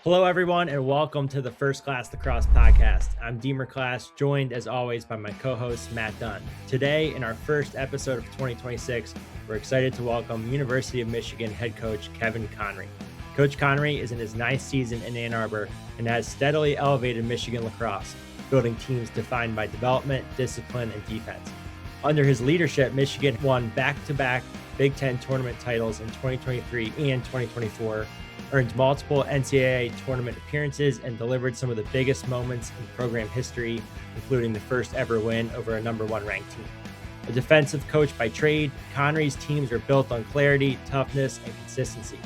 Hello, everyone, and welcome to the First Class Lacrosse podcast. I'm Deemer Class, joined as always by my co-host Matt Dunn. Today, in our first episode of 2026, we're excited to welcome University of Michigan head coach Kevin Conry. Coach Conry is in his ninth season in Ann Arbor and has steadily elevated Michigan lacrosse, building teams defined by development, discipline, and defense. Under his leadership, Michigan won back-to-back Big Ten tournament titles in 2023 and 2024, earned multiple NCAA tournament appearances, and delivered some of the biggest moments in program history, including the first ever win over a number one ranked team. A defensive coach by trade, Conry's teams are built on clarity, toughness, and consistency.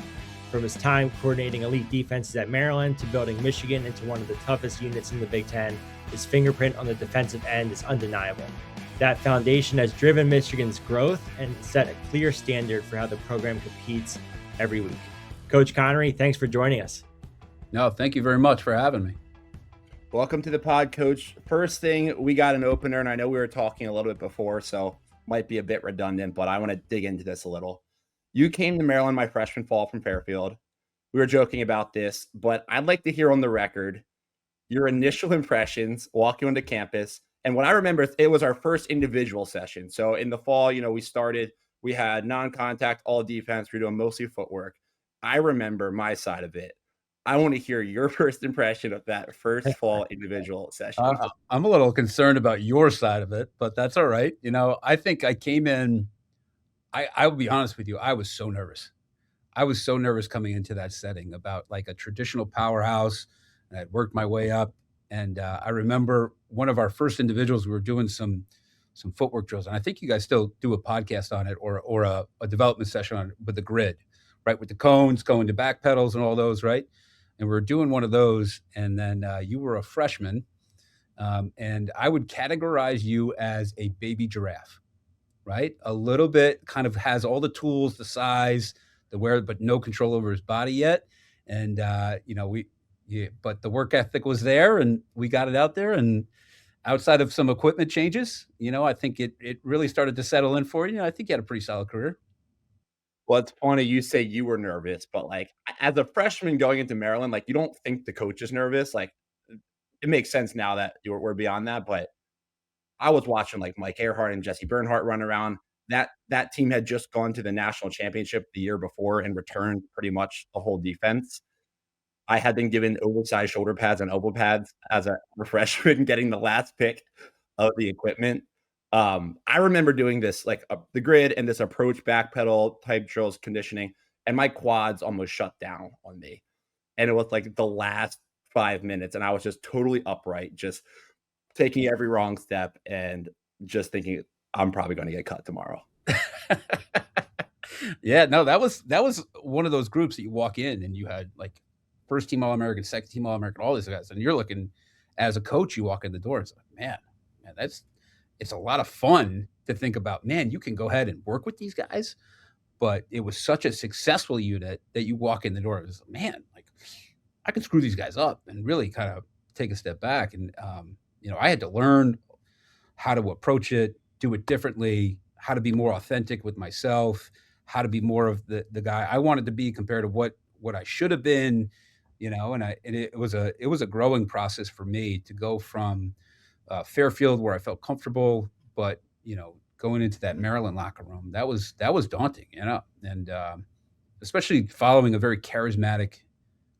From his time coordinating elite defenses at Maryland to building Michigan into one of the toughest units in the Big Ten, his fingerprint on the defensive end is undeniable. That foundation has driven Michigan's growth and set a clear standard for how the program competes every week. Coach Conry, thanks for joining us. No, thank you very much for having me. Welcome to the pod, Coach. First thing, we got an opener, and I know we were talking a little bit before, so might be a bit redundant, but I want to dig into this a little. You came to Maryland my freshman fall from Fairfield. We were joking about this, but I'd like to hear on the record your initial impressions walking onto campus. And what I remember, it was our first individual session. So in the fall, we had non-contact, all defense. We were doing mostly footwork. I remember my side of it. I want to hear your first impression of that first fall individual session. I'm a little concerned about your side of it, but that's all right. I think I came in, I will be honest with you, I was so nervous. I was so nervous coming into that setting about like a traditional powerhouse, and I'd worked my way up. And I remember one of our first individuals, we were doing some footwork drills, and I think you guys still do a podcast on it or a development session on it with the grid. Right, with the cones, going to back pedals and all those, right? And we were doing one of those, and then you were a freshman, and I would categorize you as a baby giraffe, right? A little bit kind of has all the tools, the size, the wear, but no control over his body yet. And, but the work ethic was there, and we got it out there. And outside of some equipment changes, I think it really started to settle in for you. I think you had a pretty solid career. Well, it's funny you say you were nervous, but like as a freshman going into Maryland, like you don't think the coach is nervous. Like it makes sense now that we're beyond that. But I was watching like Mike Earhart and Jesse Bernhardt run around. That team had just gone to the national championship the year before and returned pretty much the whole defense. I had been given oversized shoulder pads and elbow pads as a freshman, getting the last pick of the equipment. I remember doing this, like the grid and this approach back pedal type drills conditioning, and my quads almost shut down on me. And it was like the last 5 minutes, and I was just totally upright, just taking every wrong step and just thinking I'm probably going to get cut tomorrow. Yeah, no, that was one of those groups that you walk in and you had like first team All-American, second team All-American, all these guys, and you're looking as a coach, you walk in the door, it's like, man, it's a lot of fun to think about, man, you can go ahead and work with these guys. But it was such a successful unit that you walk in the door, it was, man, like I can screw these guys up and really kind of take a step back. And, I had to learn how to approach it, do it differently, how to be more authentic with myself, how to be more of the guy I wanted to be compared to what I should have been, and it was a growing process for me to go from Fairfield, where I felt comfortable, but going into that Maryland locker room, that was daunting, and especially following a very charismatic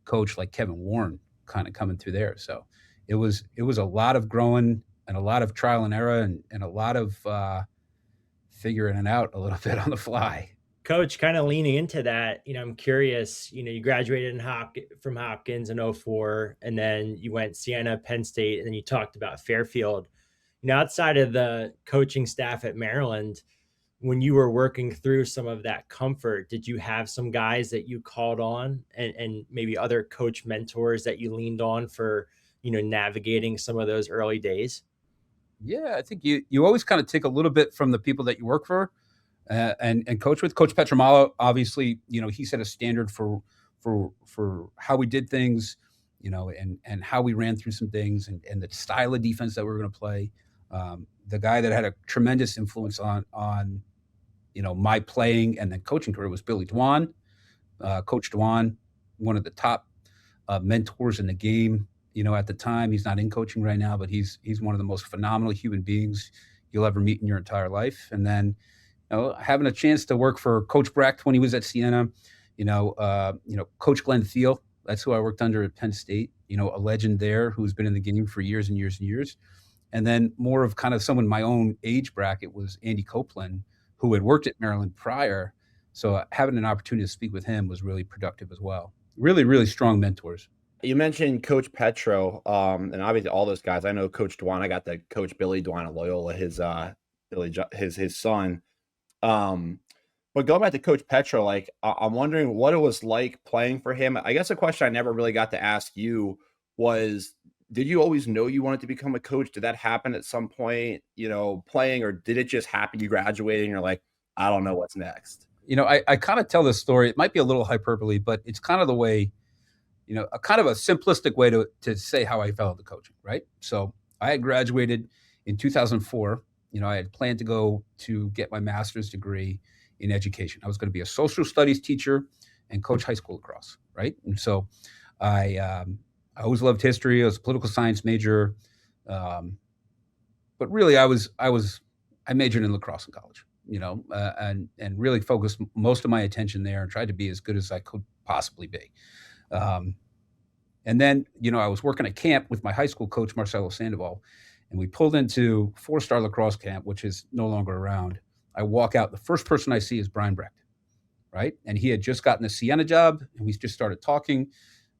coach like Kevin Warren kind of coming through there. So it was a lot of growing and a lot of trial and error and a lot of figuring it out a little bit on the fly. Coach, kind of leaning into that, I'm curious, you graduated from Hopkins in 2004, and then you went Siena, Penn State, and then you talked about Fairfield. Outside of the coaching staff at Maryland, when you were working through some of that comfort, did you have some guys that you called on and maybe other coach mentors that you leaned on for, navigating some of those early days? Yeah, I think you always kind of take a little bit from the people that you work for. And coach with Coach Petramalo, obviously, he set a standard for how we did things, and how we ran through some things and the style of defense that we were going to play. The guy that had a tremendous influence on my playing and then coaching career was Billy Dwan. Coach Dwan, one of the top mentors in the game. At the time, he's not in coaching right now, but he's one of the most phenomenal human beings you'll ever meet in your entire life. And then, having a chance to work for Coach Brecht when he was at Siena, Coach Glenn Thiel, that's who I worked under at Penn State, a legend there who's been in the game for years and years and years. And then more of kind of someone my own age bracket was Andy Copeland, who had worked at Maryland prior. So having an opportunity to speak with him was really productive as well. Really, really strong mentors. You mentioned Coach Petro, and obviously all those guys. I know Coach Dwan. I got to coach Billy Dwan at Loyola, his son. But going back to Coach Petro, like I'm wondering what it was like playing for him. I guess a question I never really got to ask you was, did you always know you wanted to become a coach? Did that happen at some point, playing, or did it just happen? You graduated and you're like, I don't know what's next. I kind of tell this story. It might be a little hyperbole, but it's kind of the way, a kind of a simplistic way to say how I fell into coaching, right? So I had graduated in 2004. I had planned to go to get my master's degree in education. I was going to be a social studies teacher and coach high school lacrosse, right? And so I always loved history. I was a political science major, but really I majored in lacrosse in college, and really focused most of my attention there and tried to be as good as I could possibly be. And then, I was working at camp with my high school coach, Marcelo Sandoval, and we pulled into 4-star lacrosse camp, which is no longer around. I walk out. The first person I see is Brian Brecht, right? And he had just gotten a Siena job, and we just started talking.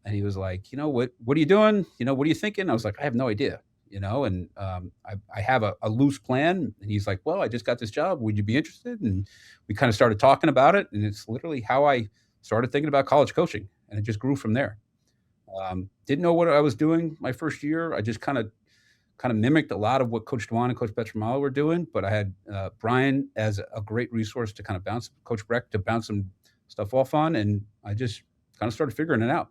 And he was like, what are you doing? What are you thinking? I was like, I have no idea, and I have a loose plan. And he's like, well, I just got this job. Would you be interested? And we kind of started talking about it. And it's literally how I started thinking about college coaching. And it just grew from there. Didn't know what I was doing my first year. I just kind of mimicked a lot of what Coach Dwan and Coach Petramala were doing, but I had Brian as a great resource to kind of bounce Coach Brecht to bounce some stuff off on, and I just kind of started figuring it out.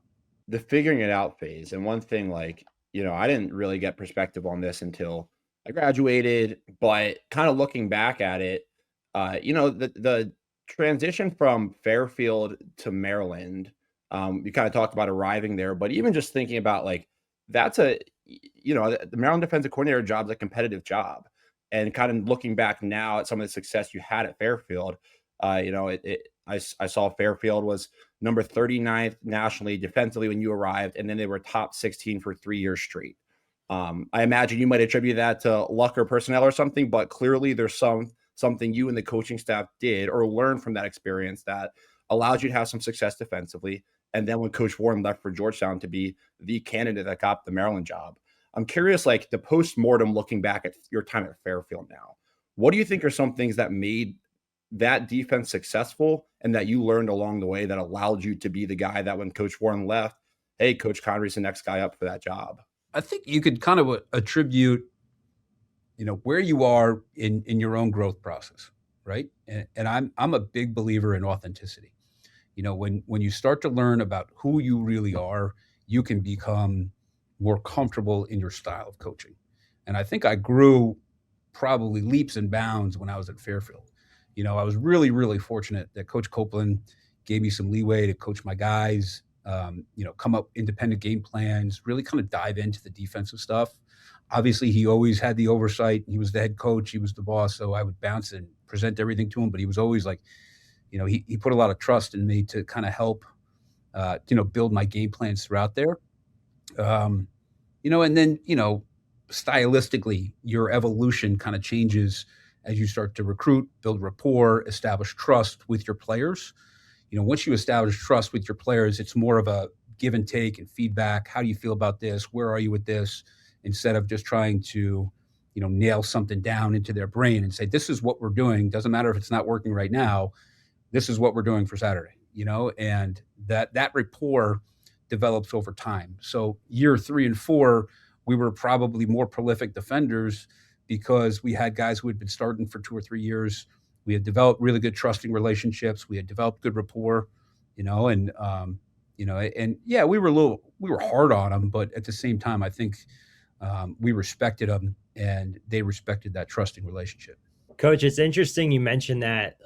The figuring it out phase, and one thing, I didn't really get perspective on this until I graduated, but kind of looking back at it, the transition from Fairfield to Maryland. You kind of talked about arriving there, but even just thinking about that's the Maryland defensive coordinator job's a competitive job, and kind of looking back now at some of the success you had at Fairfield, I saw Fairfield was number 39th nationally defensively when you arrived, and then they were top 16 for 3 years straight. I imagine you might attribute that to luck or personnel or something, but clearly there's something you and the coaching staff did or learned from that experience that allowed you to have some success defensively. And then when Coach Warren left for Georgetown to be the candidate that got the Maryland job, I'm curious, the post-mortem looking back at your time at Fairfield now, what do you think are some things that made that defense successful and that you learned along the way that allowed you to be the guy that when Coach Warren left, hey, Coach Conry's the next guy up for that job? I think you could kind of attribute, where you are in your own growth process, right? And I'm a big believer in authenticity. When you start to learn about who you really are, you can become more comfortable in your style of coaching. And I think I grew probably leaps and bounds when I was at Fairfield. I was really, really fortunate that Coach Copeland gave me some leeway to coach my guys, come up independent game plans, really kind of dive into the defensive stuff. Obviously, he always had the oversight. He was the head coach. He was the boss. So I would bounce and present everything to him. But he was always like, he put a lot of trust in me to kind of help, build my game plans throughout there. And then, stylistically, your evolution kind of changes as you start to recruit, build rapport, establish trust with your players. Once you establish trust with your players, it's more of a give and take and feedback. How do you feel about this? Where are you with this? Instead of just trying to, nail something down into their brain and say, this is what we're doing. Doesn't matter if it's not working right now. This is what we're doing for Saturday, and that rapport develops over time. So year 3 and 4, we were probably more prolific defenders because we had guys who had been starting for 2 or 3 years. We had developed really good trusting relationships. We had developed good rapport, and yeah, we were hard on them, but at the same time, I think we respected them and they respected that trusting relationship. Coach, it's interesting you mentioned that.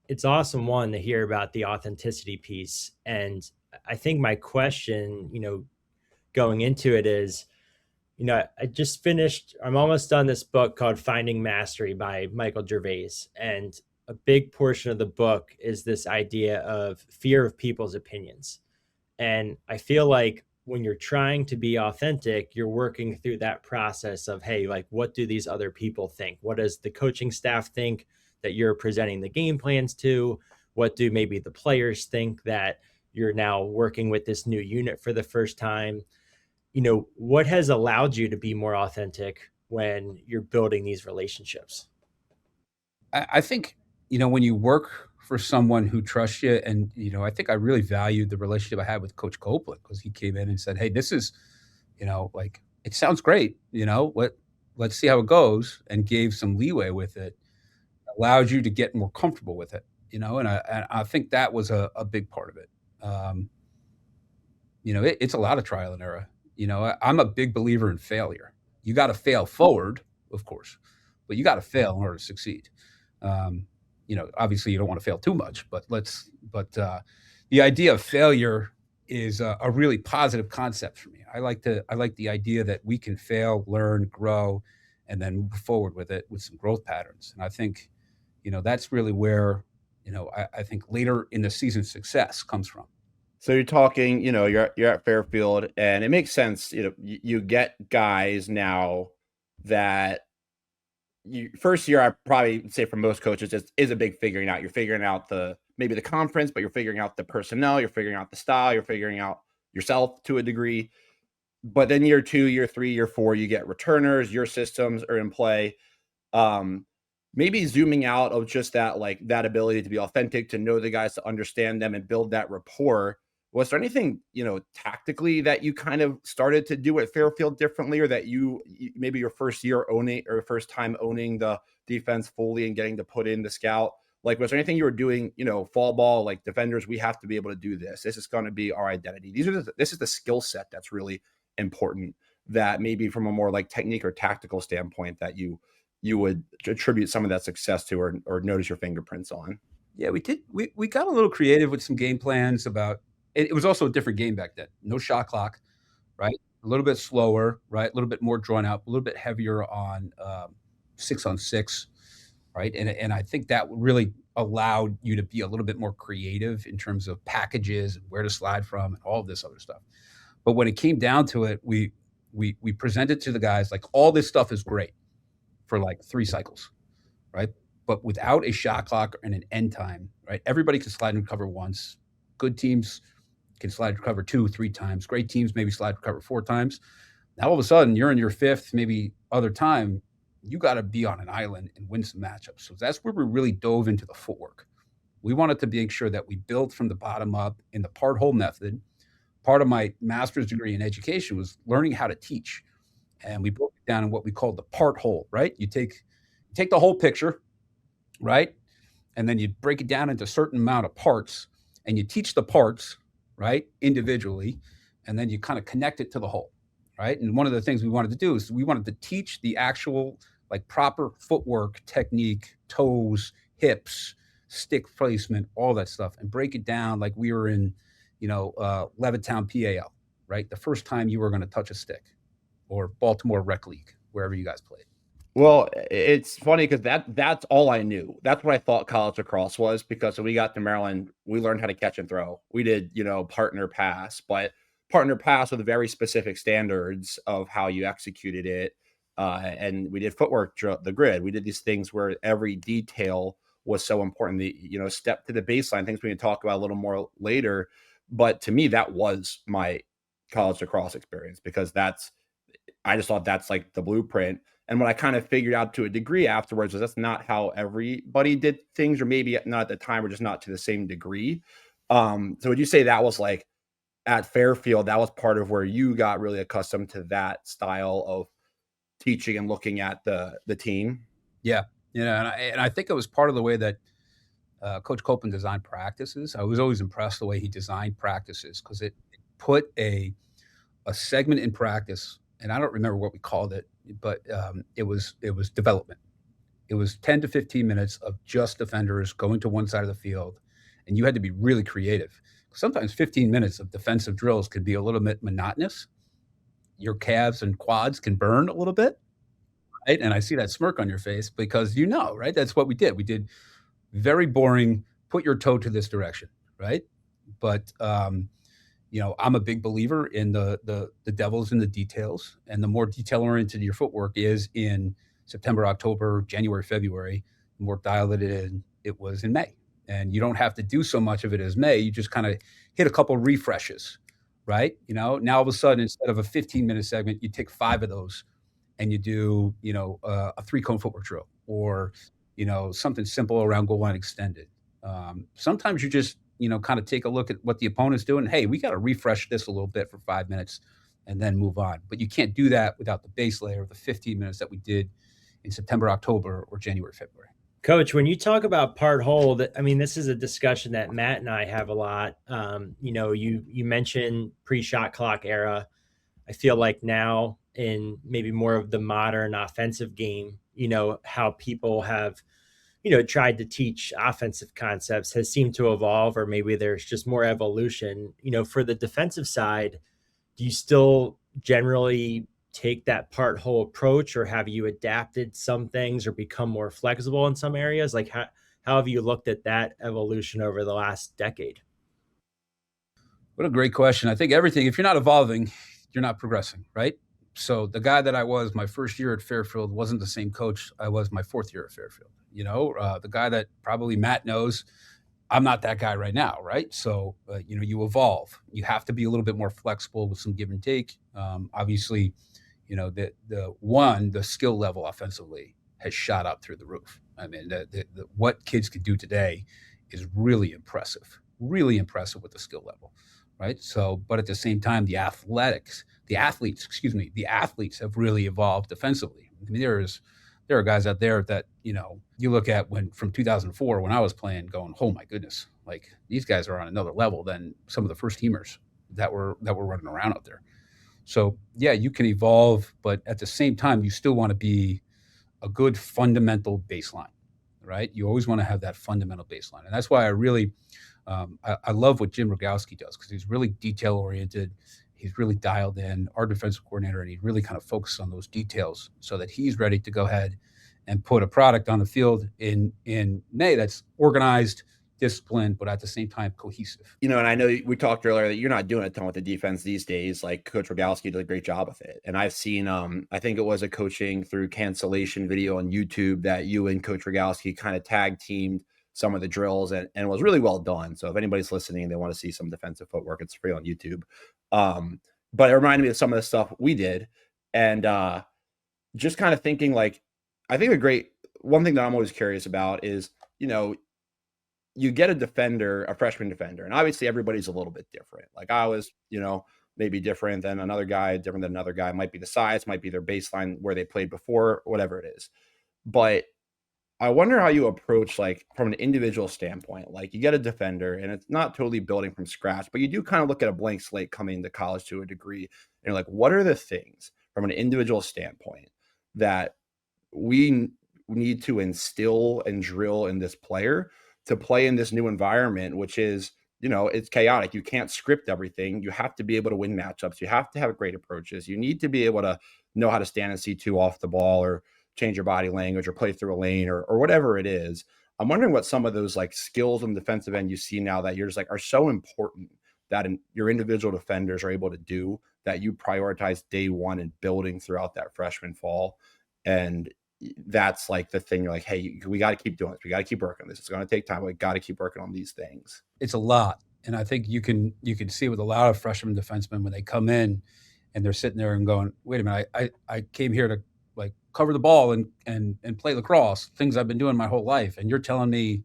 It's awesome, one, to hear about the authenticity piece. And I think my question, going into it is, I just finished, I'm almost done this book called Finding Mastery by Michael Gervais. And a big portion of the book is this idea of fear of people's opinions. And I feel like when you're trying to be authentic, you're working through that process of, hey, like, what do these other people think? What does the coaching staff think that you're presenting the game plans to? What do maybe the players think that you're now working with this new unit for the first time? What has allowed you to be more authentic when you're building these relationships? I think, when you work for someone who trusts you, and, I think I really valued the relationship I had with Coach Copeland, because he came in and said, hey, this is, like, it sounds great, let's see how it goes, and gave some leeway with it, allowed you to get more comfortable with it, and I think that was a big part of it. It's a lot of trial and error. I'm a big believer in failure. You got to fail forward, of course, but you got to fail in order to succeed. Obviously you don't want to fail too much, but the idea of failure is a really positive concept for me. I like the idea that we can fail, learn, grow, and then move forward with it with some growth patterns. And I think, that's really where, I think later in the season success comes from. So you're talking, you're at Fairfield, and it makes sense. You get guys now that first year, I probably say for most coaches is a big figuring out. You're figuring out maybe the conference, but you're figuring out the personnel, you're figuring out the style, you're figuring out yourself to a degree. But then year 2, year 3, year 4, you get returners, your systems are in play. Maybe zooming out of just that ability to be authentic, to know the guys, to understand them and build that rapport. Was there anything, tactically that you kind of started to do at Fairfield differently, or that you maybe your first year owning, or first time owning the defense fully and getting to put in the scout? Like, was there anything you were doing, fall ball, like, defenders, we have to be able to do this. This is going to be our identity. This is the skill set that's really important, that maybe from a more like technique or tactical standpoint that you would attribute some of that success to, or notice your fingerprints on. Yeah, we did. We got a little creative with some game plans about. It was also a different game back then. No shot clock, right? A little bit slower, right? A little bit more drawn out, a little bit heavier on 6-on-6, right? And I think that really allowed you to be a little bit more creative in terms of packages and where to slide from and all of this other stuff. But when it came down to it, we presented to the guys like, all this stuff is great for like 3 cycles, right? But without a shot clock and an end time, right? Everybody can slide and recover once. Good teams can slide recover 2, 3 times. Great teams maybe slide recover 4 times. Now all of a sudden you're in your 5th, maybe other time, you got to be on an island and win some matchups. So that's where we really dove into the footwork. We wanted to make sure that we built from the bottom up in the part whole method. Part of my master's degree in education was learning how to teach. And we broke it down in what we called the part whole, right? You take the whole picture, right? And then you break it down into a certain amount of parts, and you teach the parts, right, individually, and then you kind of connect it to the whole, right? And one of the things we wanted to do is we wanted to teach the actual like proper footwork, technique, toes, hips, stick placement, all that stuff, and break it down like we were in, Levittown, PAL, right? The first time you were going to touch a stick, or Baltimore Rec League, wherever you guys played. Well, it's funny because that's all I knew. That's what I thought college lacrosse was, because when we got to Maryland, we learned how to catch and throw. We did, partner pass, but partner pass with very specific standards of how you executed it. And we did footwork, the grid. We did these things where every detail was so important. The, step to the baseline, things we can talk about a little more later. But to me, that was my college lacrosse experience, because I just thought that's like the blueprint. And what I kind of figured out to a degree afterwards was that's not how everybody did things, or maybe not at the time, or just not to the same degree. So would you say that was like at Fairfield, that was part of where you got really accustomed to that style of teaching and looking at the team? Yeah. And I think it was part of the way that Coach Copeland designed practices. I was always impressed the way he designed practices, because it put a segment in practice, and I don't remember what we called it, but it was development. It was 10 to 15 minutes of just defenders going to one side of the field, and you had to be really creative, sometimes 15 minutes of defensive drills could be a little bit monotonous. Your calves and quads can burn a little bit, right? And I see that smirk on your face because right? That's what we did. We did very boring, put your toe to this direction, right? But I'm a big believer in the devil's in the details, and the more detail oriented your footwork is in September, October, January, February, the more dialed it was in May. And you don't have to do so much of it as May. You just kind of hit a couple refreshes, right? Now all of a sudden, instead of a 15-minute segment, you take 5 of those and you do, a 3-cone footwork drill or, something simple around goal line extended. Sometimes you just, kind of take a look at what the opponent's doing. Hey, we got to refresh this a little bit for 5 minutes and then move on. But you can't do that without the base layer of the 15 minutes that we did in September, October, or January, February. Coach, when you talk about part hold, this is a discussion that Matt and I have a lot. You mentioned pre-shot clock era. I feel like now in maybe more of the modern offensive game, how people have, tried to teach offensive concepts has seemed to evolve, or maybe there's just more evolution. For the defensive side, do you still generally take that part whole approach, or have you adapted some things or become more flexible in some areas? Like how have you looked at that evolution over the last decade? What a great question. I think everything, if you're not evolving, you're not progressing, right? So the guy that I was my first year at Fairfield wasn't the same coach I was my 4th year at Fairfield. The guy that probably Matt knows, I'm not that guy right now, right? So, you evolve. You have to be a little bit more flexible with some give and take. Obviously, the skill level offensively has shot up through the roof. I mean, what kids can do today is really impressive with the skill level, right? So, but at the same time, the athletes have really evolved defensively. I mean, there are guys out there that, you look at from 2004 when I was playing going, oh my goodness, like these guys are on another level than some of the first teamers that were running around out there. So yeah, you can evolve, but at the same time, you still want to be a good fundamental baseline, right? You always want to have that fundamental baseline. And that's why I really, I love what Jim Rogowski does, because he's really detail oriented. He's really dialed in, our defensive coordinator, and he really kind of focuses on those details so that he's ready to go ahead and put a product on the field in May that's organized, disciplined, but at the same time cohesive. And I know we talked earlier that you're not doing a ton with the defense these days. Like Coach Rogowski did a great job with it. And I've seen, I think it was a coaching through cancellation video on YouTube that you and Coach Rogowski kind of tag teamed some of the drills, and it was really well done. So if anybody's listening and they want to see some defensive footwork, it's free on YouTube. But it reminded me of some of the stuff we did, and just kind of thinking like, I think one thing that I'm always curious about is, you get a freshman defender, and obviously everybody's a little bit different. Like I was, maybe different than another guy, might be the size, might be their baseline where they played before, whatever it is. But I wonder how you approach, like from an individual standpoint, like you get a defender and it's not totally building from scratch, but you do kind of look at a blank slate coming into college to a degree. And you're like, what are the things from an individual standpoint that we need to instill and drill in this player to play in this new environment, which is, it's chaotic. You can't script everything. You have to be able to win matchups. You have to have great approaches. You need to be able to know how to stand and see two off the ball, or change your body language, or play through a lane, or whatever it is. I'm wondering what some of those like skills on the defensive end you see now that you're just like are so important that your individual defenders are able to do, that you prioritize day one and building throughout that freshman fall. And that's like the thing. You're like, hey, we got to keep doing this. We got to keep working on this. It's going to take time. But we got to keep working on these things. It's a lot. And I think you can see with a lot of freshman defensemen when they come in and they're sitting there and going, wait a minute, I came here to like cover the ball and play lacrosse, things I've been doing my whole life. And you're telling me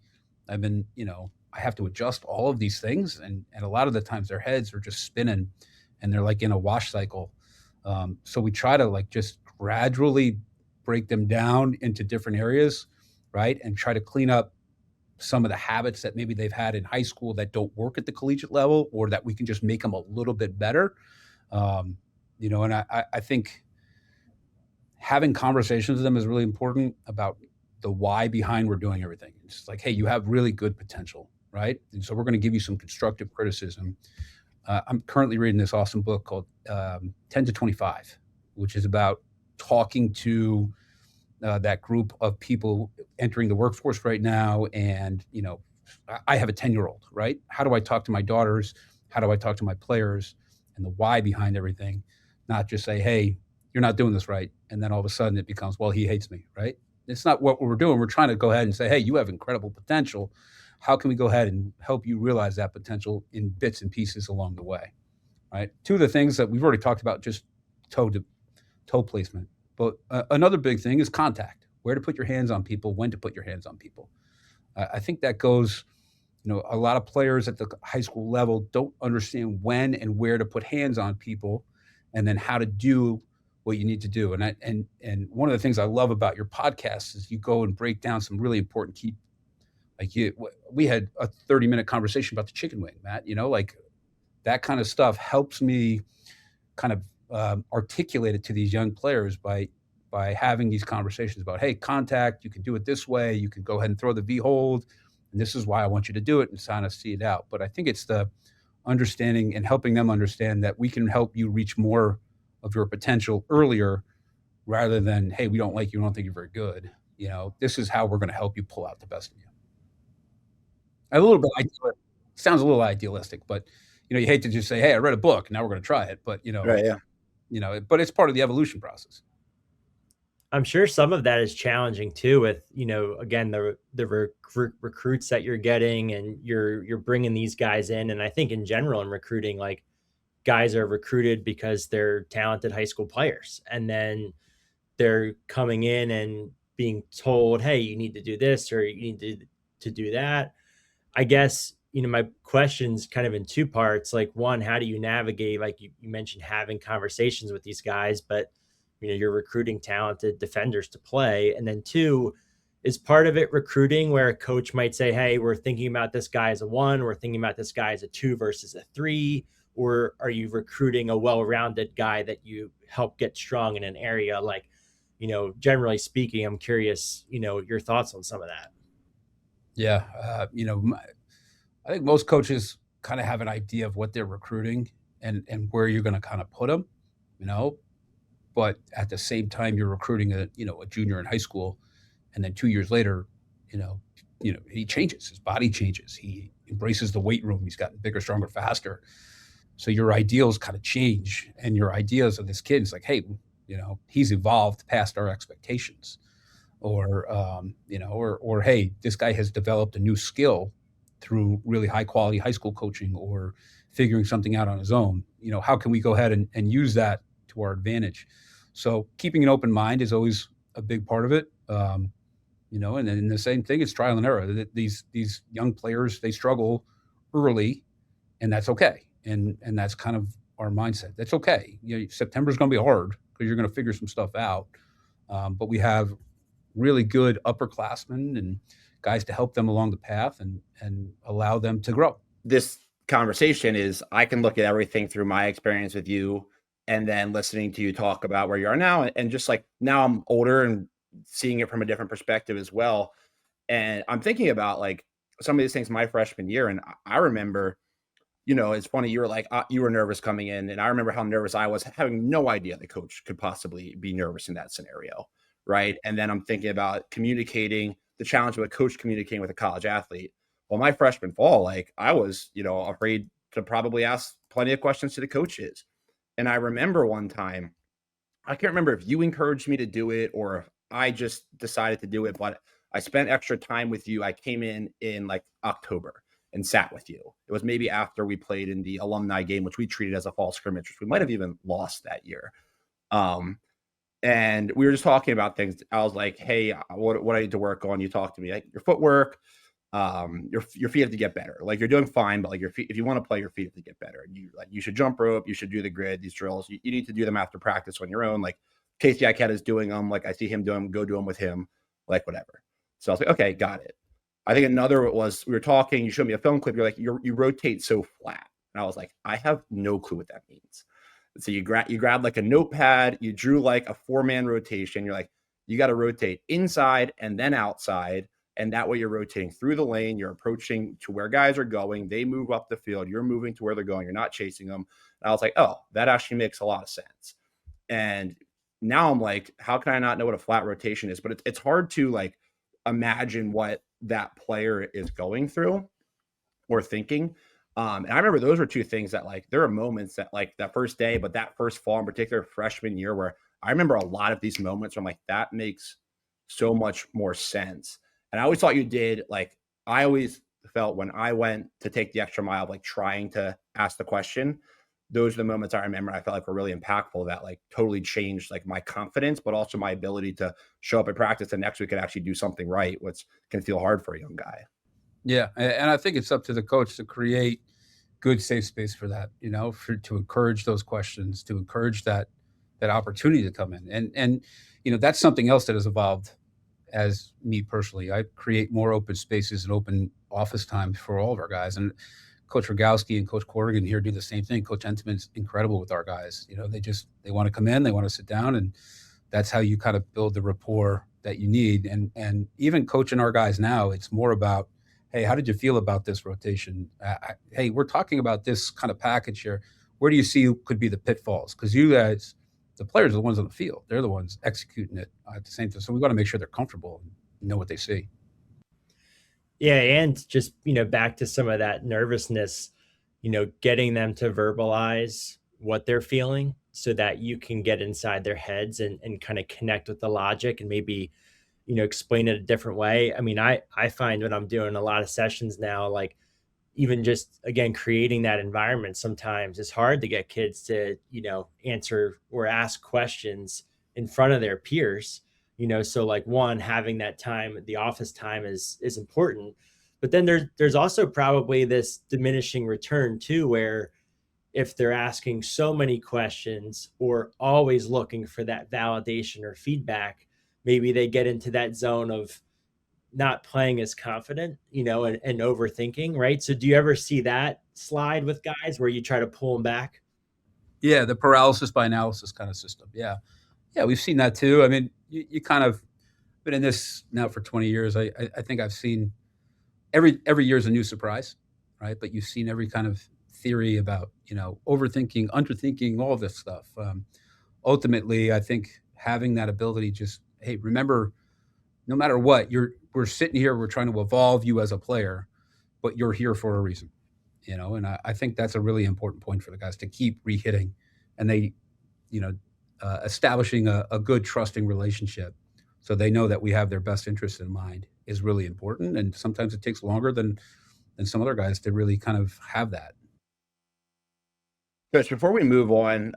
I've been, I have to adjust all of these things. And a lot of the times their heads are just spinning and they're like in a wash cycle. So we try to like just gradually break them down into different areas, right? And try to clean up some of the habits that maybe they've had in high school that don't work at the collegiate level, or that we can just make them a little bit better. And I think having conversations with them is really important about the why behind we're doing everything. It's like, hey, you have really good potential. right? And so we're going to give you some constructive criticism. I'm currently reading this awesome book called 10 to 25, which is about talking to that group of people entering the workforce right now. And, I have a 10-year-old, right? How do I talk to my daughters? How do I talk to my players? And the why behind everything, not just say, hey, you're not doing this right. And then all of a sudden it becomes, well, he hates me, right? It's not what we're doing. We're trying to go ahead and say, hey, you have incredible potential. How can we go ahead and help you realize that potential in bits and pieces along the way, right? Two of the things that we've already talked about, just toe placement. But another big thing is contact, where to put your hands on people, when to put your hands on people. I think that goes, a lot of players at the high school level don't understand when and where to put hands on people and then how to do what you need to do. And one of the things I love about your podcast is you go and break down some really important key, we had a 30-minute conversation about the chicken wing, Matt, that kind of stuff helps me kind of articulate it to these young players by having these conversations about, hey, contact, you can do it this way. You can go ahead and throw the V hold. And this is why I want you to do it and kind of see it out. But I think it's the understanding and helping them understand that we can help you reach more of your potential earlier rather than, hey, we don't like you, we don't think you're very good. This is how we're going to help you pull out the best of you. A little bit sounds a little idealistic, but you hate to just say, hey, I read a book, now we're going to try it. But Right, yeah. But it's part of the evolution process. I'm sure some of that is challenging too with, again, the recruits that you're getting and you're bringing these guys in. And I think in general in recruiting, like guys are recruited because they're talented high school players. And then they're coming in and being told, hey, you need to do this or you need to do that. I guess, my question's kind of in two parts. Like one, how do you navigate? Like you mentioned having conversations with these guys, but you're recruiting talented defenders to play. And then two, is part of it recruiting where a coach might say, hey, we're thinking about this guy as a 1, we're thinking about this guy as a 2 versus a 3, or are you recruiting a well-rounded guy that you help get strong in an area? Like, generally speaking, I'm curious, your thoughts on some of that. Yeah. I think most coaches kind of have an idea of what they're recruiting and where you're going to kind of put them, but at the same time, you're recruiting a junior in high school. And then 2 years later, he changes, his body changes. He embraces the weight room. He's gotten bigger, stronger, faster. So your ideals kind of change, and your ideas of this kid is like, hey, he's evolved past our expectations. Or hey, this guy has developed a new skill through really high quality high school coaching or figuring something out on his own. How can we go ahead and use that to our advantage? So keeping an open mind is always a big part of it. And then the same thing is trial and error. These young players, they struggle early, and that's okay. And that's kind of our mindset. That's okay. September is going to be hard because you're going to figure some stuff out. But we have really good upperclassmen and guys to help them along the path and allow them to grow. This conversation is, I can look at everything through my experience with you and then listening to you talk about where you are now. And just like now I'm older and seeing it from a different perspective as well. And I'm thinking about like some of these things my freshman year. And I remember, it's funny. You were like, you were nervous coming in. And I remember how nervous I was, having no idea the coach could possibly be nervous in that scenario. Right. And then I'm thinking about communicating, the challenge of a coach communicating with a college athlete. Well, my freshman fall, like I was, afraid to probably ask plenty of questions to the coaches. And I remember one time, I can't remember if you encouraged me to do it or if I just decided to do it, but I spent extra time with you. I came in like October and sat with you. It was maybe after we played in the alumni game, which we treated as a fall scrimmage, which we might have even lost that year. And we were just talking about things. I was like, hey, what I need to work on? You talk to me, like your footwork, your feet have to get better. Like you're doing fine, but like your feet, if you want to play, your feet have to get better. You should jump rope. You should do the grid, these drills. You need to do them after practice on your own. Like Casey Icat is doing them. Like I see him doing them, go do them with him, like whatever. So I was like, okay, got it. I think another was, we were talking, you showed me a film clip. You're like, you rotate so flat. And I was like, I have no clue what that means. So you grab like a notepad, you drew like a 4-man rotation. You're like, you got to rotate inside and then outside. And that way you're rotating through the lane, you're approaching to where guys are going, they move up the field, you're moving to where they're going, you're not chasing them. And I was like, oh, that actually makes a lot of sense. And now I'm like, how can I not know what a flat rotation is? But it's hard to like imagine what that player is going through or thinking. And I remember those were two things that like there are moments that like that first day, but that first fall in particular, freshman year, where I remember a lot of these moments where I'm like, that makes so much more sense. And I always thought you did like I always felt when I went to take the extra mile of like trying to ask the question, those are the moments I remember I felt like were really impactful that like totally changed like my confidence, but also my ability to show up at practice and next week could actually do something right, which can feel hard for a young guy. Yeah, and I think it's up to the coach to create good safe space for that, to encourage those questions, to encourage that opportunity to come in. And that's something else that has evolved as me personally. I create more open spaces and open office time for all of our guys. And Coach Rogowski and Coach Corrigan here do the same thing. Coach Entman's incredible with our guys. They want to come in, they want to sit down, and that's how you kind of build the rapport that you need. And even coaching our guys now, it's more about, hey, how did you feel about this rotation? Hey, we're talking about this kind of package here. Where do you see could be the pitfalls? Because you guys, the players are the ones on the field. They're the ones executing it at the same time. So we got to make sure they're comfortable and know what they see. Yeah, and just, back to some of that nervousness, getting them to verbalize what they're feeling so that you can get inside their heads and kind of connect with the logic and maybe, explain it a different way. I mean, I find when I'm doing a lot of sessions now, like even just, again, creating that environment, sometimes it's hard to get kids to, answer or ask questions in front of their peers. So like one, having that time, the office time is important, but then there's also probably this diminishing return too, where if they're asking so many questions or always looking for that validation or feedback, maybe they get into that zone of not playing as confident, and overthinking, right? So do you ever see that slide with guys where you try to pull them back? Yeah, the paralysis by analysis kind of system. Yeah, we've seen that too. I mean, you kind of been in this now for 20 years. I think I've seen every year is a new surprise, right? But you've seen every kind of theory about overthinking, underthinking, all this stuff. Ultimately, I think having that ability, just hey, remember, no matter what, we're sitting here, we're trying to evolve you as a player, but you're here for a reason, And I think that's a really important point for the guys to keep re-hitting, and they, establishing a good trusting relationship so they know that we have their best interests in mind is really important. And sometimes it takes longer than some other guys to really kind of have that. Coach, before we move on,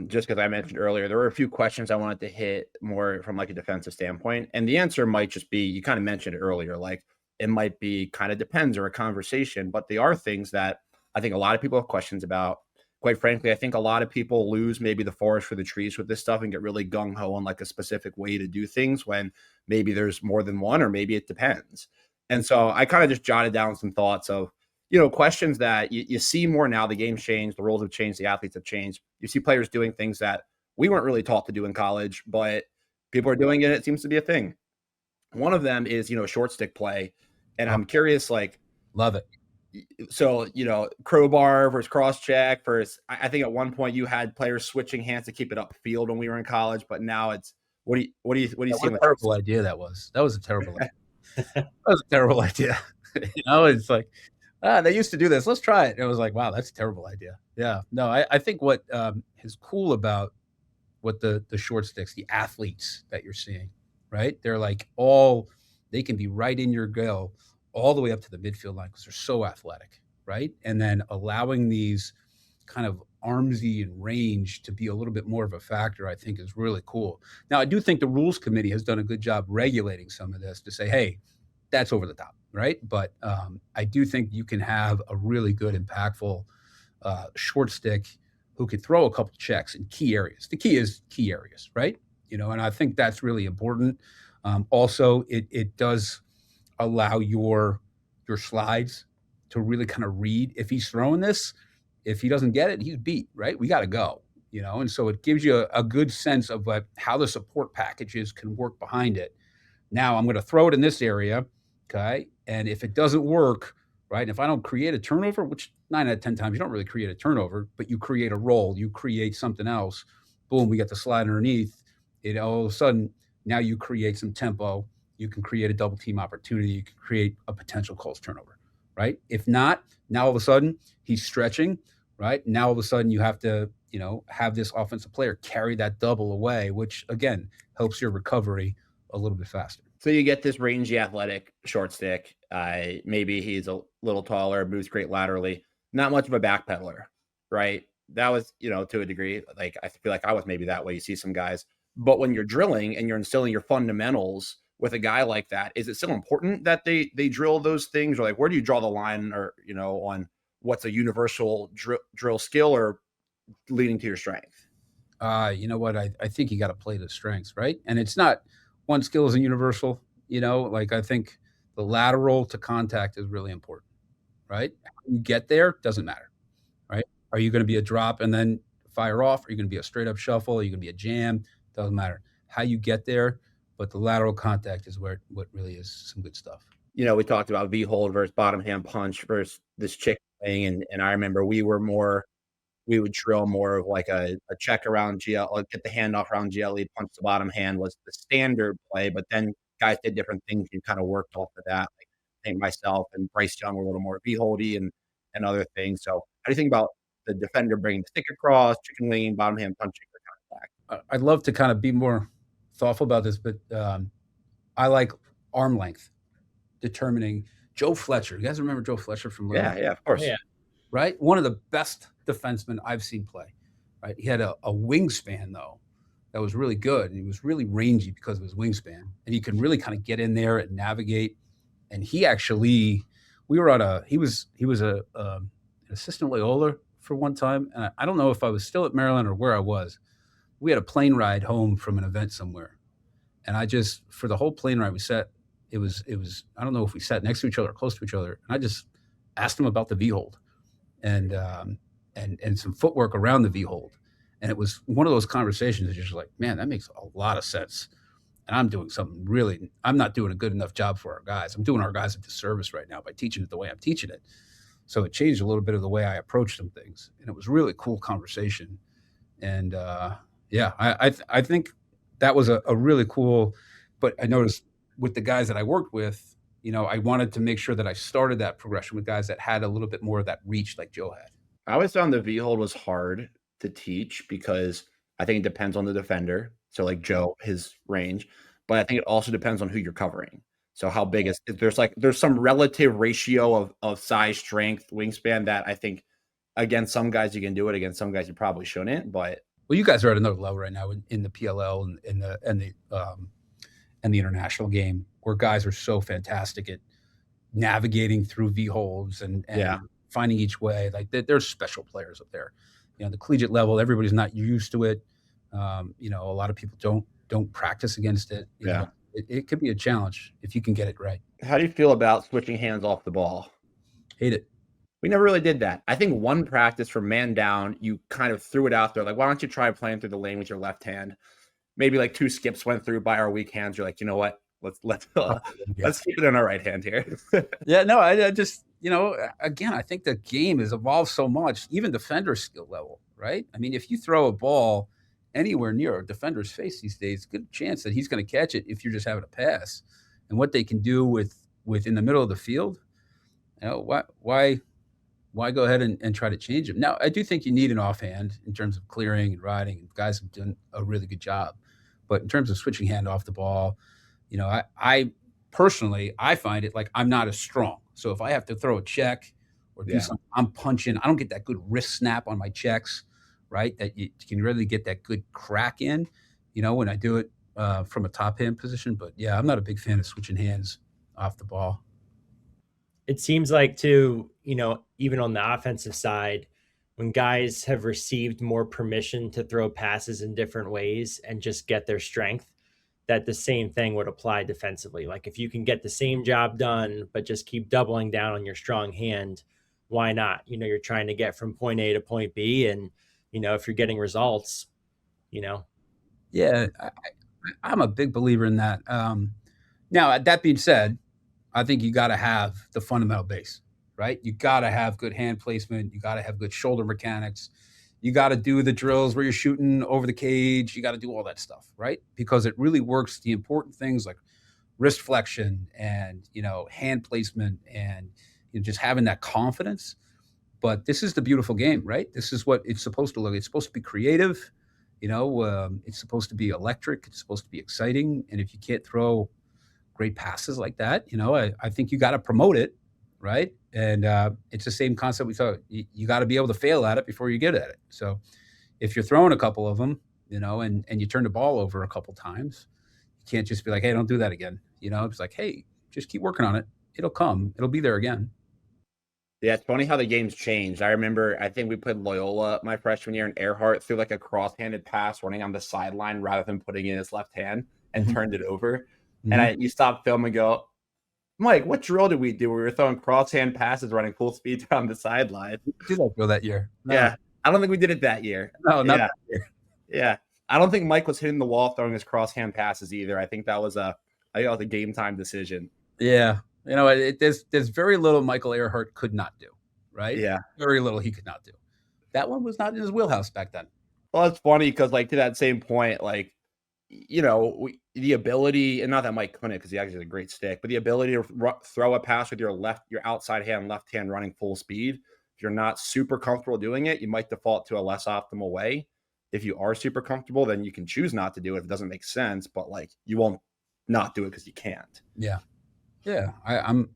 just because I mentioned earlier, there were a few questions I wanted to hit more from like a defensive standpoint. And the answer might just be, you kind of mentioned it earlier, like it might be kind of depends or a conversation, but they are things that I think a lot of people have questions about. Quite frankly, I think a lot of people lose maybe the forest for the trees with this stuff and get really gung-ho on like a specific way to do things when maybe there's more than one, or maybe it depends. And so I kind of just jotted down some thoughts of, questions that you see more now. The game's changed, the rules have changed, the athletes have changed. You see players doing things that we weren't really taught to do in college, but people are doing it. It seems to be a thing. One of them is, short stick play. And I'm curious, like, love it. So, crowbar versus cross check versus, I think at one point you had players switching hands to keep it upfield when we were in college, but now it's, what do you see? What a terrible idea that was. That was a terrible idea. That was a terrible idea. It's like, they used to do this. Let's try it. And it was like, wow, that's a terrible idea. Yeah. No, I think what is cool about what the short sticks, the athletes that you're seeing, right? They're like they can be right in your gill all the way up to the midfield line because they're so athletic, right? And then allowing these kind of armsy and range to be a little bit more of a factor, I think is really cool. Now, I do think the rules committee has done a good job regulating some of this to say, hey, that's over the top, right? But I do think you can have a really good, impactful short stick who can throw a couple checks in key areas. The key is key areas, right? And I think that's really important. Also, it does allow your slides to really kind of read if he's throwing this. If he doesn't get it, he's beat, right? We got to go, and so it gives you a good sense of how the support packages can work behind it. Now I'm going to throw it in this area. Okay. And if it doesn't work, right, and if I don't create a turnover, which 9 out of 10 times you don't really create a turnover, but you create a roll, you create something else, boom, we get the slide underneath. It all of a sudden, now you create some tempo. You can create a double team opportunity. You can create a potential calls turnover, right? If not, now all of a sudden he's stretching, right? Now all of a sudden you have to, have this offensive player carry that double away, which again helps your recovery a little bit faster. So you get this rangy, athletic short stick. Maybe he's a little taller, moves great laterally, not much of a backpedaler, right? That was, to a degree, like I feel like I was maybe that way. You see some guys, but when you're drilling and you're instilling your fundamentals with a guy like that, is it still important that they drill those things, or like where do you draw the line, or on what's a universal drill skill or leading to your strength? You know what? I think you got to play the strengths, right? And it's not one skill isn't universal. Like I think the lateral to contact is really important, right? How you get there doesn't matter, right? Are you going to be a drop and then fire off? Are you going to be a straight up shuffle? Are you going to be a jam? Doesn't matter how you get there, but the lateral contact is what really is some good stuff. We talked about V hold versus bottom hand punch versus this chick thing, and I remember we would drill more of like a check around GL, like get the handoff around GLE, punch the bottom hand was the standard play, but then guys did different things and kind of worked off of that. Like I think myself and Bryce Young were a little more V-holdy and other things. So how do you think about the defender bringing the stick across, chicken wing, bottom hand punching for contact? I'd love to kind of be more thoughtful about this, but I like arm length determining. Joe Fletcher, you guys remember Joe Fletcher from Little? Yeah, of course. Yeah. Right? One of the best defensemen I've seen play, right? He had a wingspan, though, that was really good. And he was really rangy because of his wingspan. And he could really kind of get in there and navigate. And he actually, we were at he was an assistant Loyola for one time. And I don't know if I was still at Maryland or where I was. We had a plane ride home from an event somewhere. And for the whole plane ride, it was, I don't know if we sat next to each other or close to each other. And I just asked him about the V-hold. And some footwork around the V-hold. And it was one of those conversations that you're just like, man, that makes a lot of sense. And I'm not doing a good enough job for our guys. I'm doing our guys a disservice right now by teaching it the way I'm teaching it. So it changed a little bit of the way I approached some things. And it was really cool conversation. And I think that was a really cool, but I noticed with the guys that I worked with, I wanted to make sure that I started that progression with guys that had a little bit more of that reach like Joe had. I always found the V-hold was hard to teach because I think it depends on the defender. So like Joe, his range, but I think it also depends on who you're covering. So how big there's some relative ratio of size, strength, wingspan that I think against some guys you can do it, against some guys you probably shouldn't. But well, you guys are at another level right now in the PLL and the international game, where guys are so fantastic at navigating through V-holds and finding each way. Like there's special players up there. The collegiate level, everybody's not used to it. A lot of people don't practice against it. It could be a challenge if you can get it right. How do you feel about switching hands off the ball? Hate it. We never really did that. I think one practice for man down, you kind of threw it out there. Like, why don't you try playing through the lane with your left hand? Maybe like 2 skips went through by our weak hands. You're like, you know what? Let's keep it in our right hand here. Yeah, no, I just, again, I think the game has evolved so much, even defender skill level, right? I mean, if you throw a ball anywhere near a defender's face these days, good chance that he's going to catch it if you're just having a pass. And what they can do with in the middle of the field, why go ahead and try to change them? Now, I do think you need an offhand in terms of clearing and riding. Guys have done a really good job. But in terms of switching hand off the ball, I personally, I find it like I'm not as strong. So if I have to throw a check or do something, I'm punching. I don't get that good wrist snap on my checks, right? That you can really get that good crack in, when I do it from a top hand position. But yeah, I'm not a big fan of switching hands off the ball. It seems like too, even on the offensive side, when guys have received more permission to throw passes in different ways and just get their strength, that the same thing would apply defensively. Like if you can get the same job done, but just keep doubling down on your strong hand, why not? You're trying to get from point A to point B. And, if you're getting results, Yeah, I'm a big believer in that. Now, that being said, I think you got to have the fundamental base, right? You got to have good hand placement. You got to have good shoulder mechanics. You got to do the drills where you're shooting over the cage. You got to do all that stuff, right? Because it really works the important things like wrist flexion and, hand placement and just having that confidence. But this is the beautiful game, right? This is what it's supposed to look. It's supposed to be creative. It's supposed to be electric. It's supposed to be exciting. And if you can't throw great passes like that, I think you got to promote it, right? And it's the same concept we thought. You got to be able to fail at it before you get at it. So if you're throwing a couple of them, and you turn the ball over a couple times, you can't just be like, hey, don't do that again. It's like, hey, just keep working on it. It'll come. It'll be there again. Yeah, it's funny how the game's changed. I think we played Loyola my freshman year, and Earhart threw like a cross-handed pass running on the sideline rather than putting in his left hand and turned it over. And you stop film and go, Mike, what drill did we do? We were throwing cross-hand passes running full speed down the sideline. Did that drill that year? No. Yeah, I don't think we did it that year. No, not that year. Yeah, I don't think Mike was hitting the wall throwing his cross-hand passes either. I think that was a game time decision. Yeah. There's very little Michael Earhart could not do, right? Yeah. Very little he could not do. That one was not in his wheelhouse back then. Well, it's funny because, like, to that same point, like, the ability, and not that Mike couldn't because he actually has a great stick, but the ability to throw a pass with your outside hand, left hand running full speed. If you're not super comfortable doing it, you might default to a less optimal way. If you are super comfortable, then you can choose not to do it if it doesn't make sense, but like you won't not do it because you can't. Yeah. Yeah, you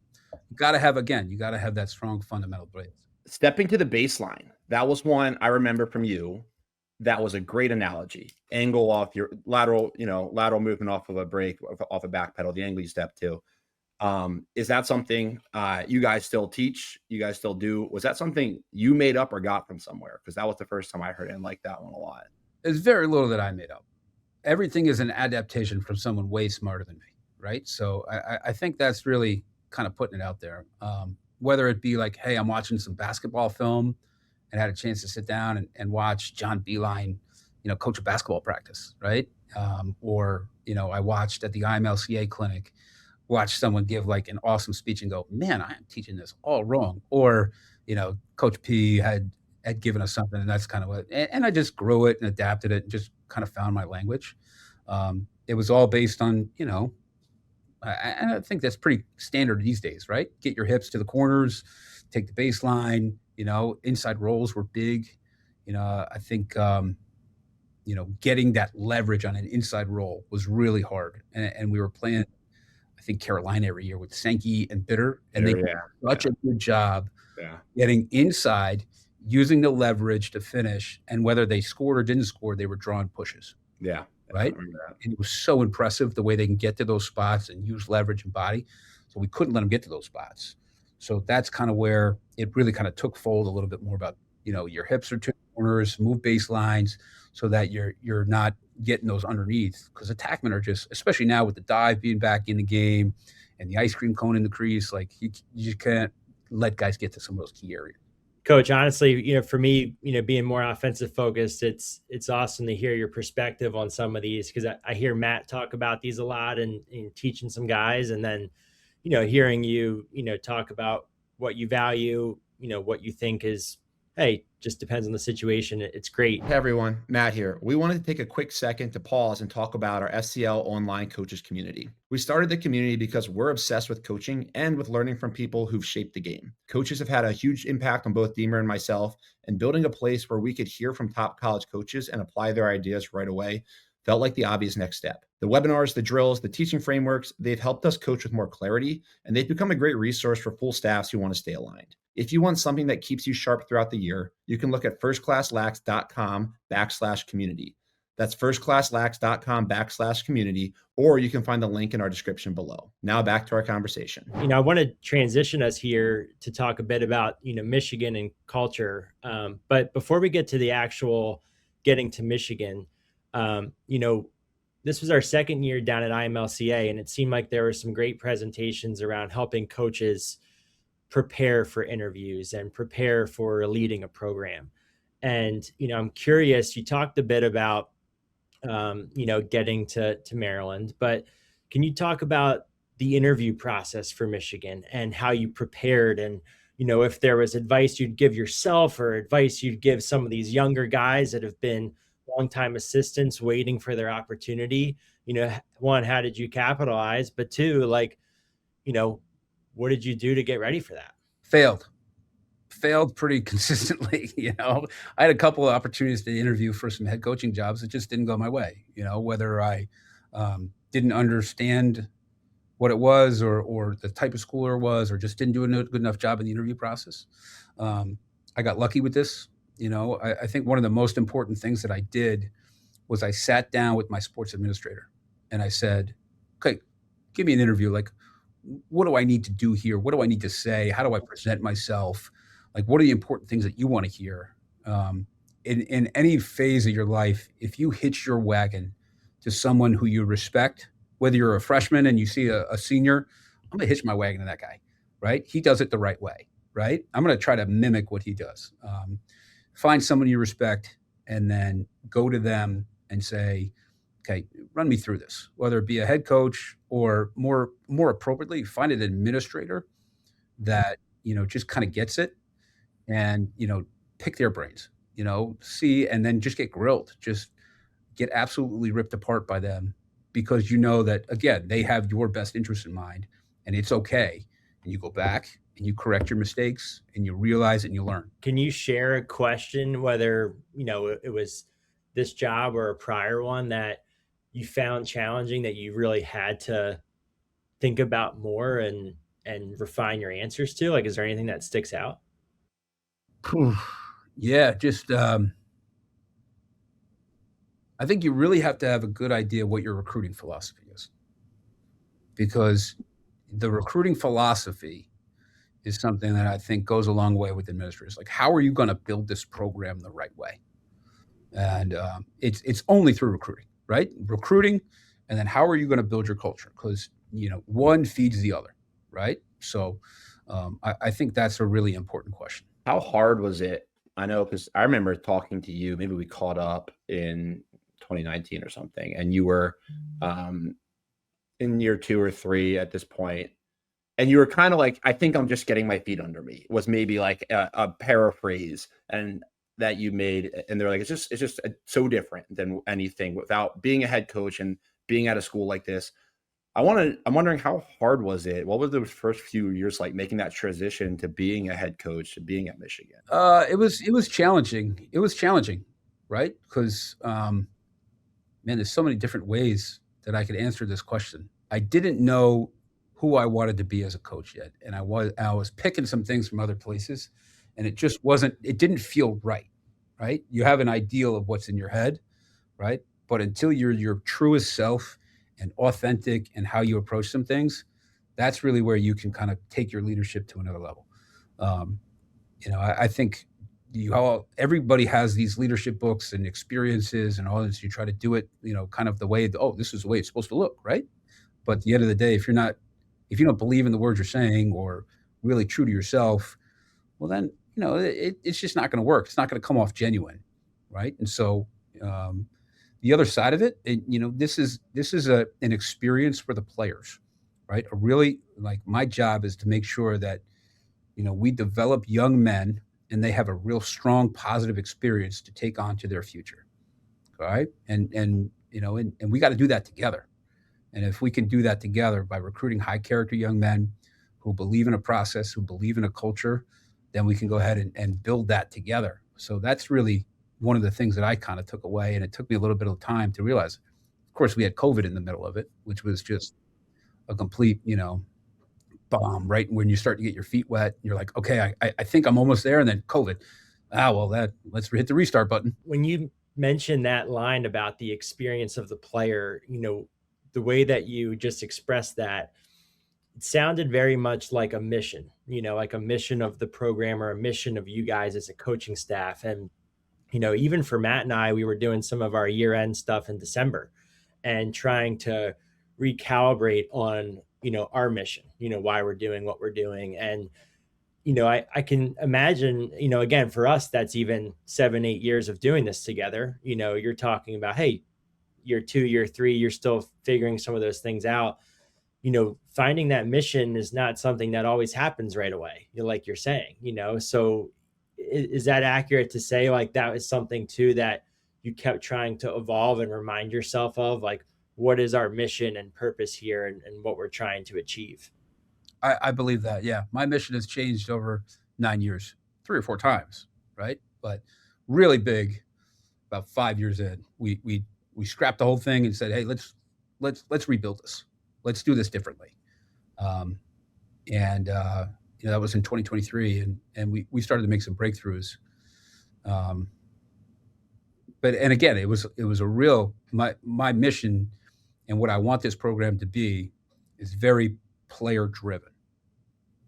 got to have that strong fundamental base. Stepping to the baseline. That was one I remember from you. That was a great analogy. Angle off your lateral movement off of a break, off a back pedal, the angle you step to. Is that something you guys still teach? You guys still do? Was that something you made up or got from somewhere? Because that was the first time I heard it and liked that one a lot. There's very little that I made up. Everything is an adaptation from someone way smarter than me. Right. So I think that's really kind of putting it out there. Whether it be like, hey, I'm watching some basketball film and had a chance to sit down and watch John Beeline, coach a basketball practice. Right. Or I watched at the IMLCA clinic, watched someone give like an awesome speech and go, man, I am teaching this all wrong. Or, Coach P had given us something, and that's kind of what, and I just grew it and adapted it and just kind of found my language. It was all based on, and I think that's pretty standard these days, right? Get your hips to the corners, take the baseline, inside rolls were big. I think, getting that leverage on an inside roll was really hard. And we were playing, I think, Carolina every year with Sankey and Bitter. And they did such a good job getting inside, using the leverage to finish. And whether they scored or didn't score, they were drawing pushes. Yeah. Right. And it was so impressive the way they can get to those spots and use leverage and body. So we couldn't let them get to those spots. So that's kind of where it really kind of took fold a little bit more about, your hips are to the corners, move baselines so that you're not getting those underneath, because attackmen are just, especially now with the dive being back in the game and the ice cream cone in the crease, like you just can't let guys get to some of those key areas. Coach, honestly, for me, being more offensive focused, it's awesome to hear your perspective on some of these, because I hear Matt talk about these a lot and teaching some guys, and then, hearing you, talk about what you value, what you think is, hey, just depends on the situation. It's great. Hey everyone, Matt here. We wanted to take a quick second to pause and talk about our SCL online coaches community. We started the community because we're obsessed with coaching and with learning from people who've shaped the game. Coaches have had a huge impact on both Deemer and myself, and building a place where we could hear from top college coaches and apply their ideas right away felt like the obvious next step. The webinars, the drills, the teaching frameworks, they've helped us coach with more clarity, and they've become a great resource for full staffs who want to stay aligned. If you want something that keeps you sharp throughout the year, you can look at firstclasslax.com/community. That's firstclasslax.com/community, or you can find the link in our description below. Now back to our conversation. I want to transition us here to talk a bit about, Michigan and culture. But before we get to the actual getting to Michigan, this was our second year down at IMLCA, and it seemed like there were some great presentations around helping coaches prepare for interviews and prepare for leading a program. And, I'm curious, you talked a bit about, getting to Maryland, but can you talk about the interview process for Michigan and how you prepared, and if there was advice you'd give yourself or advice you'd give some of these younger guys that have been longtime assistants waiting for their opportunity. One, how did you capitalize? But two, like, what did you do to get ready for that? Failed pretty consistently. I had a couple of opportunities to interview for some head coaching jobs that just didn't go my way. Whether I didn't understand what it was, or the type of schooler it was, or just didn't do a good enough job in the interview process. I got lucky with this. I think one of the most important things that I did was I sat down with my sports administrator and I said, okay, give me an interview. Like, what do I need to do here? What do I need to say? How do I present myself? Like, what are the important things that you want to hear? In any phase of your life, if you hitch your wagon to someone who you respect, whether you're a freshman and you see a senior, I'm going to hitch my wagon to that guy, right? He does it the right way, right? I'm going to try to mimic what he does. Find someone you respect and then go to them and say, okay, run me through this, whether it be a head coach or more appropriately, find an administrator that, just kind of gets it and, pick their brains, see, and then just get grilled, just get absolutely ripped apart by them, because that, again, they have your best interest in mind and it's okay. And you go back and you correct your mistakes and you realize it and you learn. Can you share a question, whether, it was this job or a prior one, that you found challenging, that you really had to think about more and refine your answers to? Like, is there anything that sticks out? Yeah, just I think you really have to have a good idea what your recruiting philosophy is, because the recruiting philosophy is something that I think goes a long way with administrators. Like, how are you going to build this program the right way? And it's only through recruiting, right? Recruiting, and then how are you going to build your culture? Because one feeds the other, right? So I think that's a really important question. How hard was it? I know, because I remember talking to you. Maybe we caught up in 2019 or something, and you were in year 2 or 3 at this point, and you were kind of like, I think I'm just getting my feet under me, was maybe like a paraphrase and that you made. And they're like, it's just so different than anything without being a head coach and being at a school like this. I'm wondering, how hard was it? What were those first few years like, making that transition to being a head coach, to being at Michigan? It was challenging. It was challenging, right? Because man, there's so many different ways that I could answer this question. I didn't know who I wanted to be as a coach yet, and I was picking some things from other places, and it just wasn't. It didn't feel right. Right? You have an ideal of what's in your head, right? But until you're your truest self and authentic and how you approach some things, that's really where you can kind of take your leadership to another level. I think everybody has these leadership books and experiences and all this. You try to do it, kind of the way, this is the way it's supposed to look, right? But at the end of the day, if you don't believe in the words you're saying or really true to yourself, well, then, it's just not going to work. It's not going to come off genuine, right? And so the other side of it, this is an experience for the players, right? My job is to make sure that, we develop young men and they have a real strong, positive experience to take on to their future, all right? And we got to do that together. And if we can do that together by recruiting high character young men who believe in a process, who believe in a culture, then we can go ahead and build that together. So that's really one of the things that I kind of took away. And it took me a little bit of time to realize. Of course, we had COVID in the middle of it, which was just a complete, bomb, right? When you start to get your feet wet, you're like, okay, I think I'm almost there. And then COVID. Let's hit the restart button. When you mentioned that line about the experience of the player, the way that you just expressed that, it sounded very much like a mission, like a mission of the program or a mission of you guys as a coaching staff. And, even for Matt and I, we were doing some of our year-end stuff in December and trying to recalibrate on, our mission, why we're doing what we're doing. And, I can imagine, again, for us, that's even 7-8 years of doing this together. You're talking about, hey, year 2, year 3, you're still figuring some of those things out. finding that mission is not something that always happens right away, like you're saying, so is that accurate to say like that was something too that you kept trying to evolve and remind yourself of, like, what is our mission and purpose here, and what we're trying to achieve? I believe that. Yeah. My mission has changed over 9 years, 3 or 4 times. Right. But really big, about 5 years in, we scrapped the whole thing and said, hey, let's rebuild this. Let's do this differently. Um, and that was in 2023, and we started to make some breakthroughs. Um, and again, it was a real my mission, and what I want this program to be is very player driven.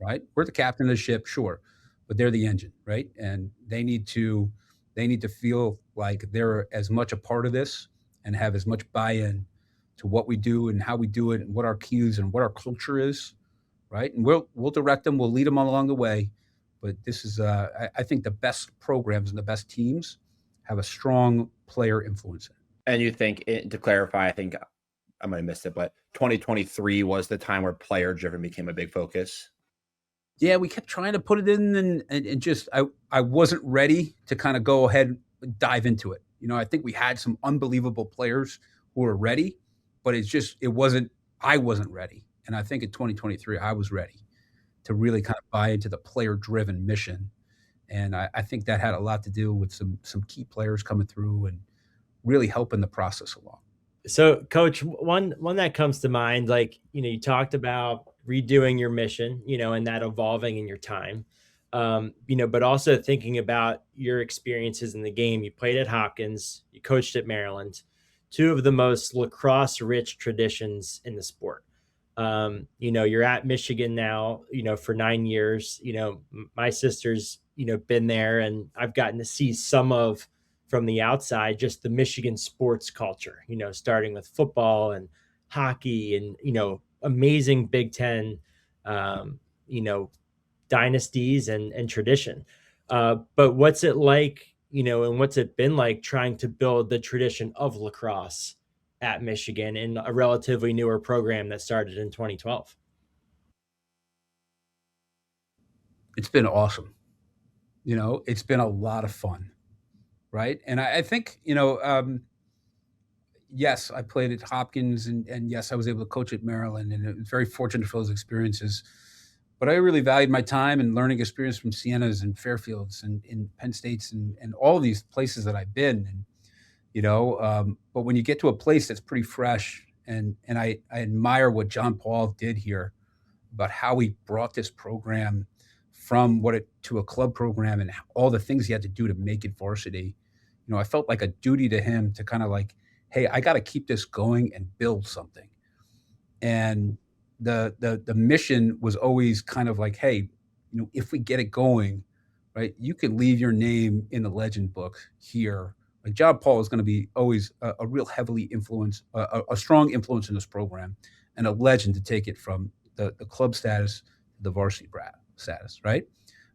Right, we're the captain of the ship, sure, but they're the engine, right? And they need to feel like they're as much a part of this and have as much buy-in to what we do and how we do it and what our cues and what our culture is, right? And we'll direct them, we'll lead them along the way. But this is, I think, the best programs and the best teams have a strong player influence in it. And you think, to clarify, I think I might have missed it, but 2023 was the time where player driven became a big focus. Yeah, we kept trying to put it in, and just I wasn't ready to kind of go ahead and dive into it. I think we had some unbelievable players who were ready, but I wasn't ready. And I think in 2023, I was ready to really kind of buy into the player-driven mission. And I think that had a lot to do with some key players coming through and really helping the process along. So, Coach, one that comes to mind, like, you talked about redoing your mission, and that evolving in your time, but also thinking about your experiences in the game. You played at Hopkins, you coached at Maryland, two of the most lacrosse-rich traditions in the sport. You're at Michigan now, for 9 years. My sister's, been there, and I've gotten to see some of, from the outside, just the Michigan sports culture, starting with football and hockey and, amazing Big Ten, um, you know, dynasties and tradition. But what's it like, and what's it been like trying to build the tradition of lacrosse at Michigan in a relatively newer program that started in 2012? It's been awesome. It's been a lot of fun, right? And I think, yes, I played at Hopkins, and yes, I was able to coach at Maryland, and I was very fortunate for those experiences. But I really valued my time and learning experience from Sienna's and Fairfields and Penn States and all of these places that I've been. And, but when you get to a place that's pretty fresh, and I admire what John Paul did here about how he brought this program from to a club program and all the things he had to do to make it varsity. I felt like a duty to him to kind of like, hey, I got to keep this going and build something. And the mission was always kind of like, hey, if we get it going, right, you can leave your name in the legend book here. Like John Paul is going to be always a real heavily influence, a strong influence in this program, and a legend to take it from the club status to the varsity status, right?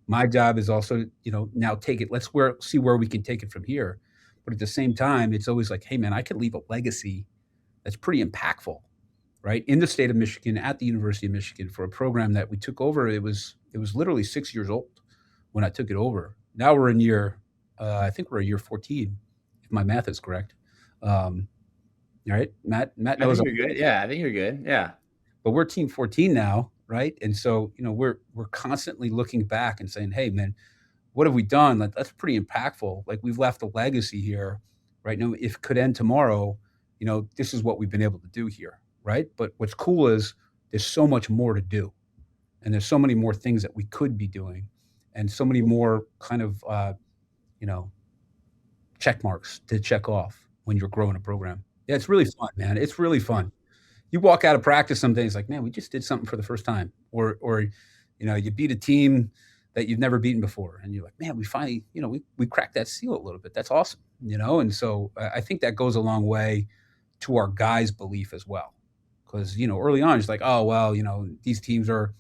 My job is also, now take it. Let's see where we can take it from here. But at the same time, it's always like, hey, man, I could leave a legacy that's pretty impactful, right? In the state of Michigan, at the University of Michigan, for a program that we took over. It was literally 6 years old when I took it over. Now we're in I think we're year 14, if my math is correct. All right, Matt knows. I think you're good. Yeah, I think you're good. Yeah. But we're team 14 now, right? And so, we're constantly looking back and saying, hey, man, what have we done? That's pretty impactful. Like, we've left a legacy here, right? Now, if it could end tomorrow, this is what we've been able to do here, right? But what's cool is there's so much more to do. And there's so many more things that we could be doing, and so many more kind of, check marks to check off when you're growing a program. Yeah, it's really fun, man. It's really fun. You walk out of practice some days like, man, we just did something for the first time. Or you beat a team that you've never beaten before, and you're like, man, we finally, we cracked that seal a little bit. That's awesome, And so I think that goes a long way to our guys' belief as well. Because, early on, it's like, oh, well, these teams are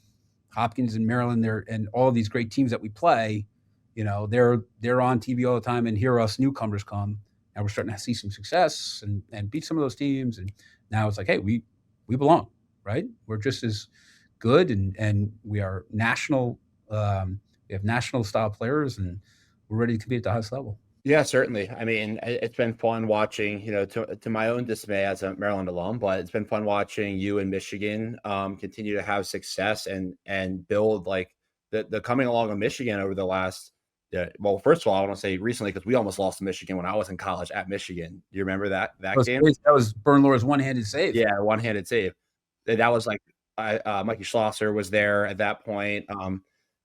Hopkins and Maryland, and all of these great teams that we play, they're on TV all the time, and here us newcomers come. Now we're starting to see some success and beat some of those teams. And now it's like, hey, we belong, right? We're just as good, and we are national. We have national style players, and we're ready to compete at the highest level. Yeah, certainly. I mean, it's been fun watching, to my own dismay as a Maryland alum, but it's been fun watching you in Michigan continue to have success and build like the coming along of Michigan over the last. Well, first of all, I want to say recently because we almost lost to Michigan when I was in college at Michigan. Do you remember that game? Crazy. That was Bernlohr's one-handed save. Yeah, one-handed save. That was like Mikey Schlosser was there at that point.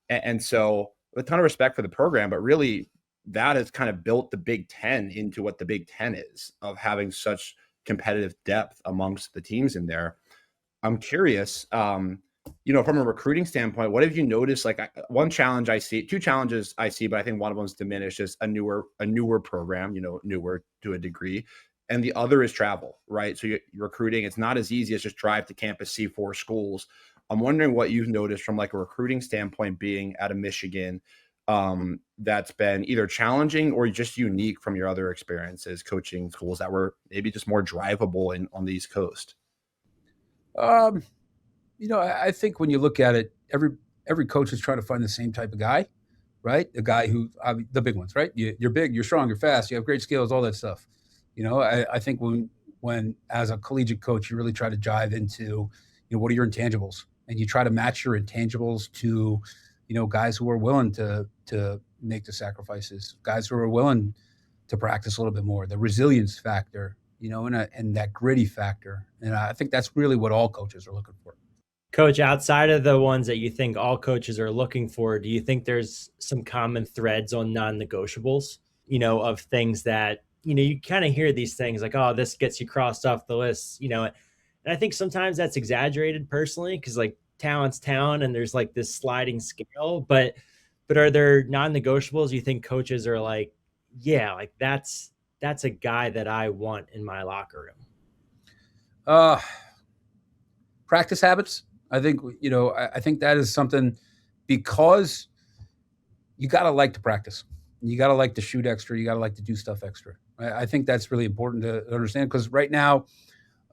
And so a ton of respect for the program, but really that has kind of built the Big Ten into what the Big Ten is, of having such competitive depth amongst the teams in there. I'm curious, from a recruiting standpoint, what have you noticed? Like one challenge I see, two challenges I see, but I think one of them is diminished, is a newer program, newer to a degree. And the other is travel, right? So you're recruiting, it's not as easy as just drive to campus, see 4 schools. I'm wondering what you've noticed from like a recruiting standpoint being out of Michigan, that's been either challenging or just unique from your other experiences coaching schools that were maybe just more drivable on the East Coast. I think when you look at it, every coach is trying to find the same type of guy, right? The guy who, the big ones, right? You're big, you're strong, you're fast, you have great skills, all that stuff. I think when as a collegiate coach, you really try to dive into, what are your intangibles, and you try to match your intangibles to, guys who are willing to make the sacrifices, guys who are willing to practice a little bit more, the resilience factor, and that gritty factor. And I think that's really what all coaches are looking for. Coach, outside of the ones that you think all coaches are looking for, do you think there's some common threads on non-negotiables, of things that, you kind of hear these things like, oh, this gets you crossed off the list, and I think sometimes that's exaggerated personally, because like talent's talent and there's like this sliding scale, but are there non-negotiables you think coaches are like, yeah, like that's a guy that I want in my locker room? Practice habits. I think, I think that is something, because you got to like to practice. You got to like to shoot extra. You got to like to do stuff extra. I think that's really important to understand, because right now,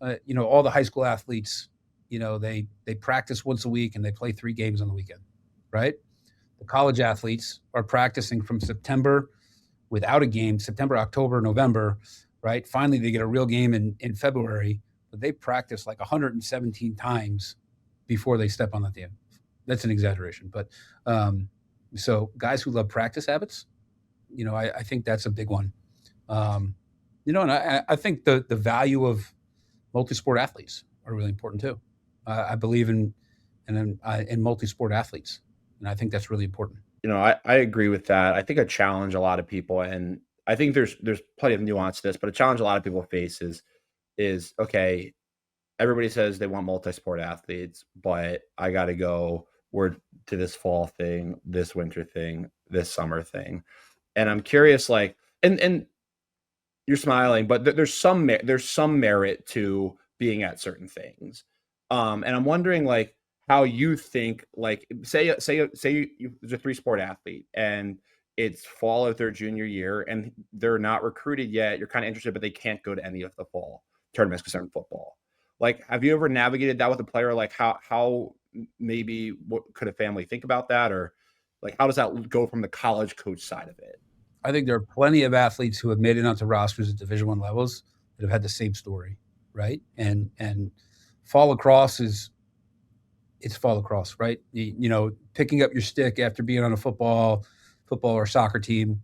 all the high school athletes, they practice once a week and they play 3 games on the weekend, right? The college athletes are practicing from September without a game, September, October, November, right? Finally, they get a real game in February, but they practice like 117 times before they step on the field. That's an exaggeration, but so guys who love practice habits, I think that's a big one. And I think the value of multi-sport athletes are really important too. I believe in multi-sport athletes, and I think that's really important. I agree with that. I think a challenge a lot of people, and I think there's plenty of nuance to this, but a challenge a lot of people face is okay, everybody says they want multi-sport athletes, but I got to go, we're to this fall thing, this winter thing, this summer thing. And I'm curious, like, and you're smiling, but there's some merit to being at certain things. And I'm wondering, like, how you think, like, say you're a 3-sport athlete and it's fall of their junior year and they're not recruited yet. You're kind of interested, but they can't go to any of the fall tournaments because they're in football. Like, have you ever navigated that with a player? Like, how maybe what could a family think about that, or like how does that go from the college coach side of it? I think there are plenty of athletes who have made it onto rosters at Division I levels that have had the same story, right? And fall lacrosse it's fall lacrosse, right? Picking up your stick after being on a football or soccer team,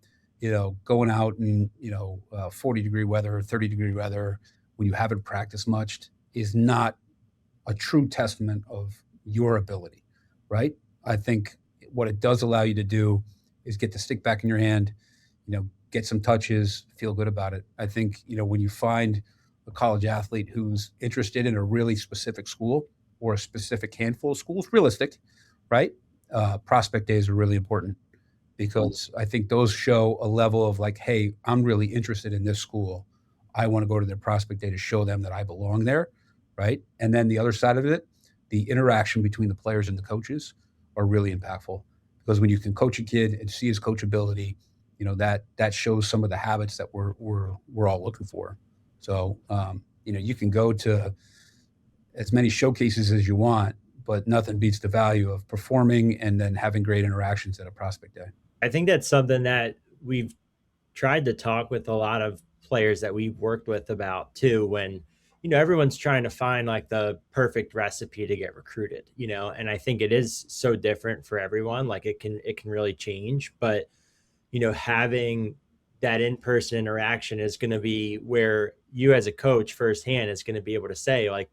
going out in 40-degree weather, 30-degree weather when you haven't practiced much is not a true testament of your ability, right? I think what it does allow you to do is get the stick back in your hand, get some touches, feel good about it. I think, when you find a college athlete who's interested in a really specific school or a specific handful of schools, realistic, right? Prospect days are really important, because I think those show a level of like, hey, I'm really interested in this school. I want to go to their prospect day to show them that I belong there, right? And then the other side of it, the interaction between the players and the coaches are really impactful, because when you can coach a kid and see his coachability, that shows some of the habits that we're all looking for. So, you can go to as many showcases as you want, but nothing beats the value of performing and then having great interactions at a prospect day. I think that's something that we've tried to talk with a lot of players that we've worked with about too, when, everyone's trying to find like the perfect recipe to get recruited, and I think it is so different for everyone. Like it can really change, but having that in-person interaction is going to be where you as a coach firsthand is going to be able to say, like,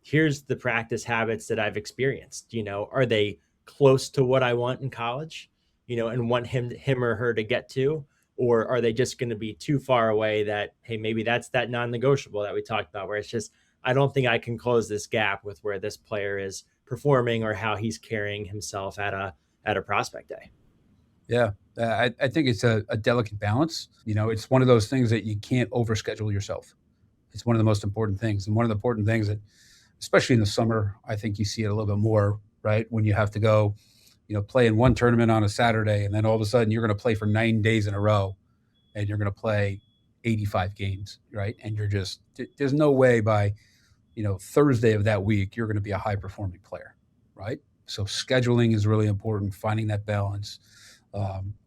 here's the practice habits that I've experienced. Are they close to what I want in college, and want him or her to get to? Or are they just going to be too far away that, hey, maybe that's that non-negotiable that we talked about, where it's just, I don't think I can close this gap with where this player is performing or how he's carrying himself at a prospect day. Yeah. I think it's a delicate balance. It's one of those things that you can't overschedule yourself. It's one of the most important things. And one of the important things that, especially in the summer, I think you see it a little bit more, right? When you have to go, play in one tournament on a Saturday, and then all of a sudden you're going to play for 9 days in a row and you're going to play 85 games, right? And there's no way by, Thursday of that week, you're going to be a high performing player, right? So scheduling is really important, finding that balance,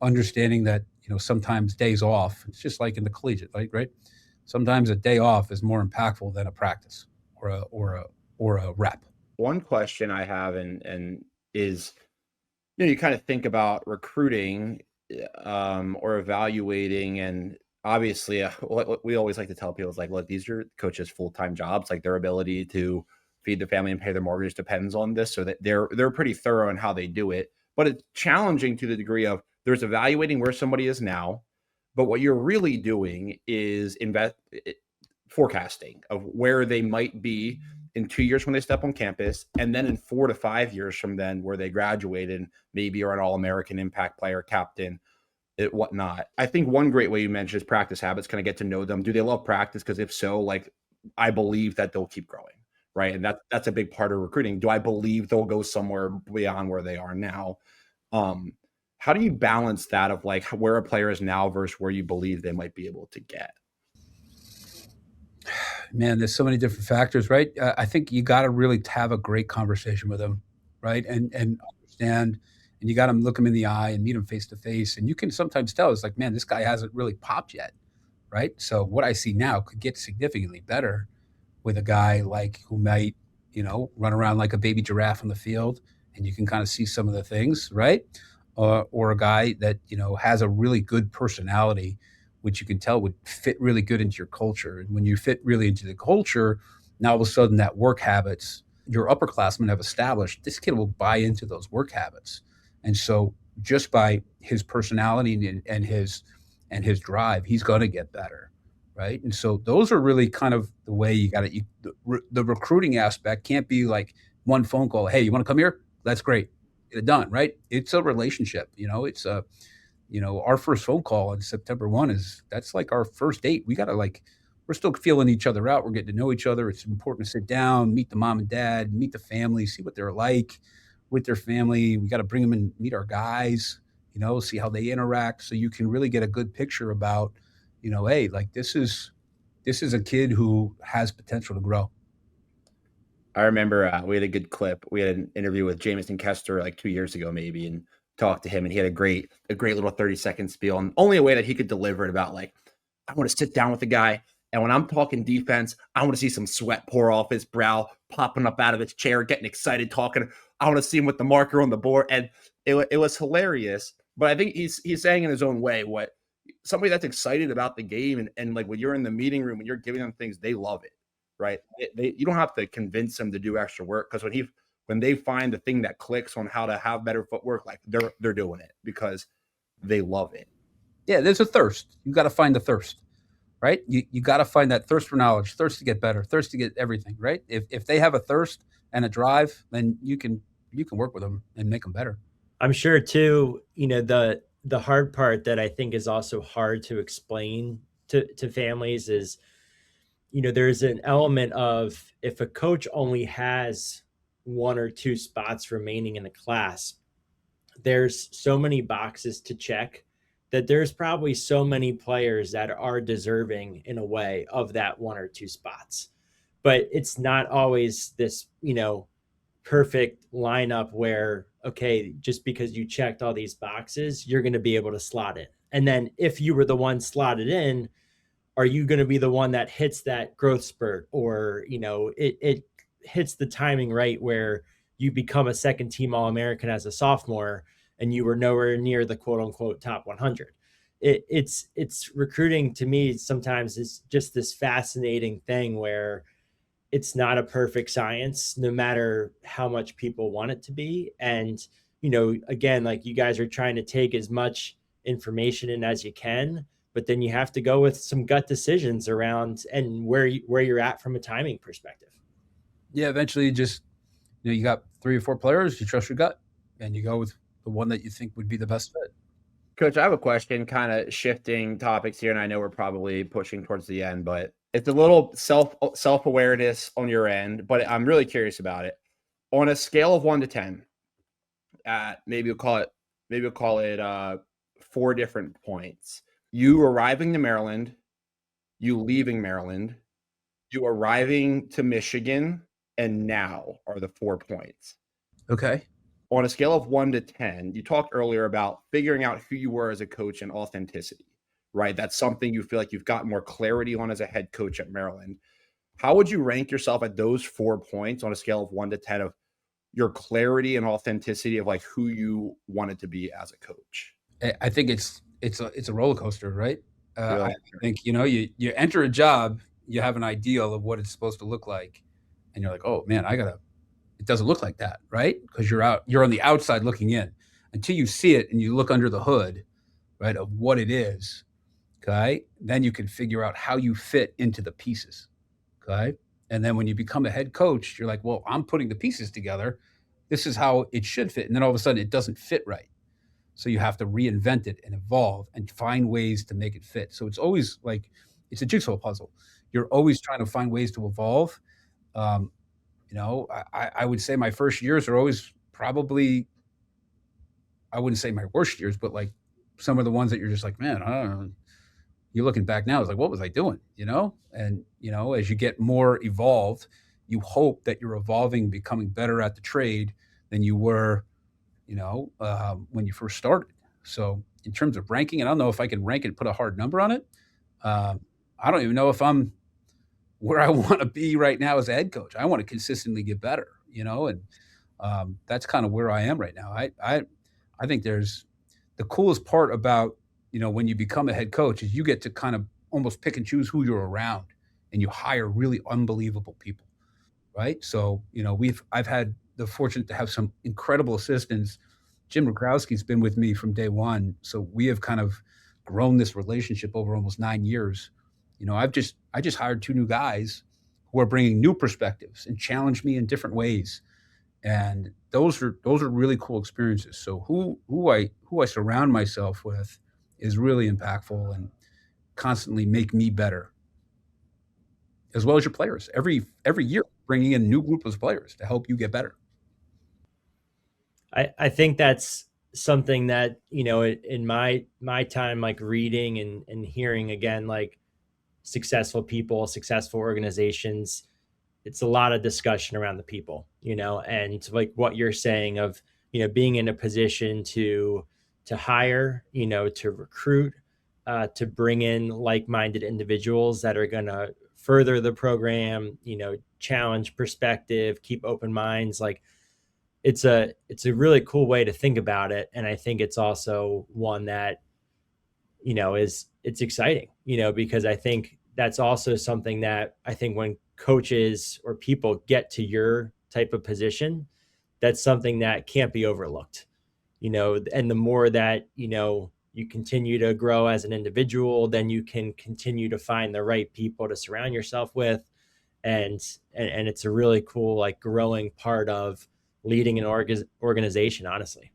understanding that, sometimes days off, it's just like in the collegiate, right? Sometimes a day off is more impactful than a practice or a rep. One question I have and is, you kind of think about recruiting or evaluating, and obviously what we always like to tell people is like, look, these are coaches' full-time jobs. Like, their ability to feed the family and pay their mortgage depends on this, so that they're pretty thorough in how they do it. But it's challenging to the degree of there's evaluating where somebody is now, but what you're really doing is forecasting of where they might be in 2 years when they step on campus, and then in 4 to 5 years from then where they graduated and maybe are an all-American, impact player, captain, whatnot. I think one great way you mentioned is practice habits. Kind of get to know them. Do they love practice? Because if so, like, I believe that they'll keep growing, right? And that's a big part of recruiting. Do I believe they'll go somewhere beyond where they are now? How do you balance that of like where a player is now versus where you believe they might be able to get? Man, there's so many different factors, right? I think you got to really have a great conversation with them, right? And understand, and you got to look them in the eye and meet them face to face. And you can sometimes tell, it's like, man, this guy hasn't really popped yet, right? So what I see now could get significantly better with a guy like who might, run around like a baby giraffe on the field, and you can kind of see some of the things, right? Or a guy that, has a really good personality, which you can tell would fit really good into your culture. And when you fit really into the culture, now all of a sudden that work habits your upperclassmen have established, this kid will buy into those work habits. And so just by his personality and his drive, he's going to get better, right? And so those are really kind of the way you got to, the recruiting aspect can't be like one phone call. Hey, you want to come here? That's great. Get it done, right? It's a relationship, it's a, our first phone call on September 1 that's like our first date. We got to we're still feeling each other out. We're getting to know each other. It's important to sit down, meet the mom and dad, meet the family, see what they're like with their family. We got to bring them and meet our guys, see how they interact. So you can really get a good picture about, hey, like this is a kid who has potential to grow. I remember we had a good clip. We had an interview with Jamison Kester like 2 years ago, maybe, and talked to him, and he had a great little 30-second spiel, and only a way that he could deliver it about like, I want to sit down with the guy, and when I'm talking defense, I want to see some sweat pour off his brow, popping up out of his chair, getting excited, talking. I want to see him with the marker on the board, and it was hilarious. But I think he's saying in his own way what somebody that's excited about the game, and like when you're in the meeting room, when you're giving them things, they love it, right? You don't have to convince them to do extra work, because when they find the thing that clicks on how to have better footwork, like they're doing it because they love it. Yeah, there's a thirst. You got to find the thirst, right? You got to find that thirst for knowledge, thirst to get better, thirst to get everything, right? If they have a thirst and a drive, then you can work with them and make them better. I'm sure too, the hard part that I think is also hard to explain to families is, there's an element of, if a coach only has 1 or 2 spots remaining in the class, there's so many boxes to check that there's probably so many players that are deserving in a way of that 1 or 2 spots. but it's not always this, perfect lineup where, okay, just because you checked all these boxes, you're going to be able to slot it. And then if you were the one slotted in, are you going to be the one that hits that growth spurt, or it hits the timing right where you become a second team All-American as a sophomore and you were nowhere near the quote unquote top 100. It's recruiting to me sometimes is just this fascinating thing where it's not a perfect science no matter how much people want it to be. And again, like, you guys are trying to take as much information in as you can, but then you have to go with some gut decisions around and where you're at from a timing perspective. Yeah, eventually you got 3 or 4 players, you trust your gut, and you go with the one that you think would be the best fit. Coach, I have a question, kind of shifting topics here, and I know we're probably pushing towards the end, but it's a little self-awareness on your end, but I'm really curious about it. On a scale of 1 to 10, maybe we'll call it 4 different points. You arriving to Maryland, you leaving Maryland, you arriving to Michigan, and now are the 4 points. Okay. On a scale of 1 to 10, you talked earlier about figuring out who you were as a coach and authenticity, right? That's something you feel like you've got more clarity on as a head coach at Maryland. How would you rank yourself at those 4 points on a scale of 1 to 10 of your clarity and authenticity of like who you wanted to be as a coach? I think it's a roller coaster, right? Really? I think you enter a job, you have an ideal of what it's supposed to look like, and you're like, oh man, it doesn't look like that, right? Because you're on the outside looking in. Until you see it and you look under the hood, right, of what it is, okay, then you can figure out how you fit into the pieces, okay? And then when you become a head coach, you're like, well, I'm putting the pieces together. This is how it should fit. And then all of a sudden it doesn't fit right. So you have to reinvent it and evolve and find ways to make it fit. So it's always like, it's a jigsaw puzzle. You're always trying to find ways to evolve. Um, I would say my first years are always probably, I wouldn't say my worst years, but like some of the ones that you're just like, man, I don't know. You're looking back now, it's like, what was I doing? And, as you get more evolved, you hope that you're evolving, becoming better at the trade than you were, when you first started. So in terms of ranking, and I don't know if I can rank it and put a hard number on it. I don't even know if I'm where I want to be right now as a head coach. I want to consistently get better, and that's kind of where I am right now. I think there's the coolest part about, when you become a head coach is you get to kind of almost pick and choose who you're around, and you hire really unbelievable people. Right. So, I've had the fortune to have some incredible assistants. Jim Rakowski's been with me from day one. So we have kind of grown this relationship over almost 9 years. I just hired 2 new guys who are bringing new perspectives and challenge me in different ways. And those are really cool experiences. So who I surround myself with is really impactful and constantly make me better, as well as your players. Every year, bringing in new group of players to help you get better. I think that's something that, in my time, like reading and hearing again, like successful people, successful organizations, it's a lot of discussion around the people, and like what you're saying of, being in a position to hire, to recruit, to bring in like-minded individuals that are going to further the program, challenge perspective, keep open minds. Like, it's a really cool way to think about it. And I think it's also one that, it's exciting, because I think that's also something that I think when coaches or people get to your type of position, that's something that can't be overlooked, and the more that, you continue to grow as an individual, then you can continue to find the right people to surround yourself with. And it's a really cool, like, growing part of leading an organization, honestly.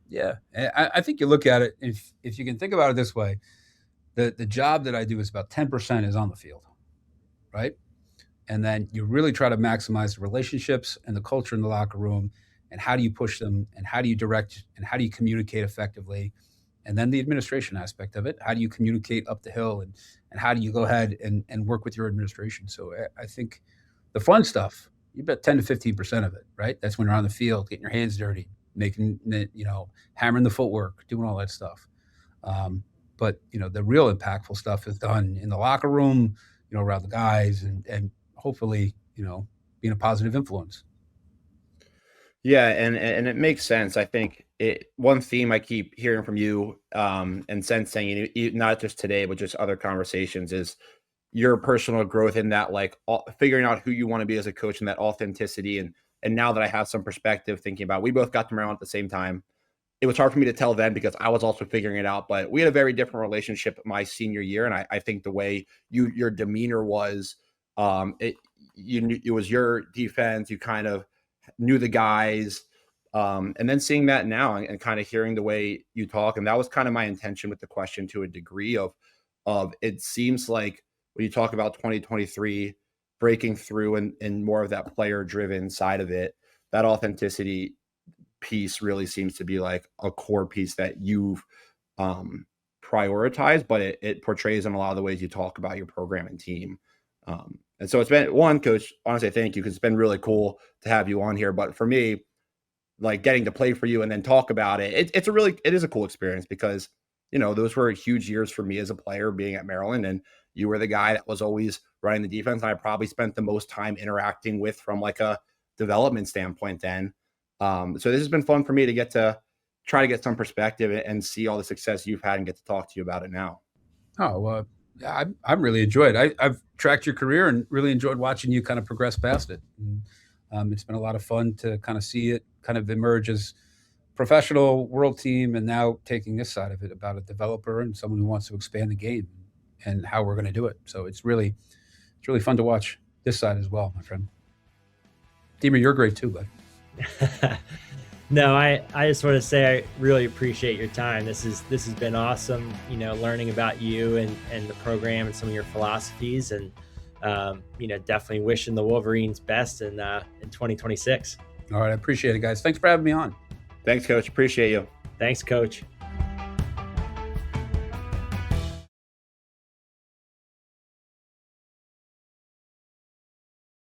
Yeah. I think you look at it, if you can think about it this way, the job that I do is about 10% is on the field, right? And then you really try to maximize the relationships and the culture in the locker room, and how do you push them, and how do you direct, and how do you communicate effectively? And then the administration aspect of it, how do you communicate up the hill, and how do you go ahead and work with your administration? So I think The fun stuff, you bet 10 to 15% of it, right? That's when you're on the field, getting your hands dirty, making it, hammering the footwork, doing all that stuff. But the real impactful stuff is done in the locker room, around the guys, and hopefully, being a positive influence. Yeah, and it makes sense. I think one theme I keep hearing from you, and sensing, not just today, but just other conversations, is your personal growth in that, like, figuring out who you want to be as a coach and that authenticity. And now that I have some perspective, thinking about, we both got to Maryland at the same time. It was hard for me to tell then because I was also figuring it out, but we had a very different relationship my senior year. And I think the way your demeanor was, it was your defense. You kind of knew the guys. And then seeing that now and kind of hearing the way you talk. And that was kind of my intention with the question, to a degree, of it seems like when you talk about 2023 breaking through and more of that player driven side of it, that authenticity piece really seems to be like a core piece that you've prioritized, but it portrays in a lot of the ways you talk about your program and team. And so it's been, one, Coach, honestly, thank you, because it's been really cool to have you on here. But for me, like, getting to play for you and then talk about it, it is a cool experience, because those were huge years for me as a player, being at Maryland, and you were the guy that was always running the defense. And I probably spent the most time interacting with, from like a development standpoint then. So this has been fun for me to get to try to get some perspective and see all the success you've had and get to talk to you about it now. Oh, I'm really enjoyed. I've tracked your career and really enjoyed watching you kind of progress past it. And, it's been a lot of fun to kind of see it kind of emerge as professional world team, and now taking this side of it about a developer and someone who wants to expand the game and how we're going to do it. So it's really fun to watch this side as well, my friend. Deemer, you're great too, bud. No, I just want to say I really appreciate your time. This has been awesome, learning about you and the program and some of your philosophies, and definitely wishing the Wolverines best in 2026. All right, I appreciate it, guys. Thanks for having me on. Thanks, Coach. Appreciate you. Thanks, Coach.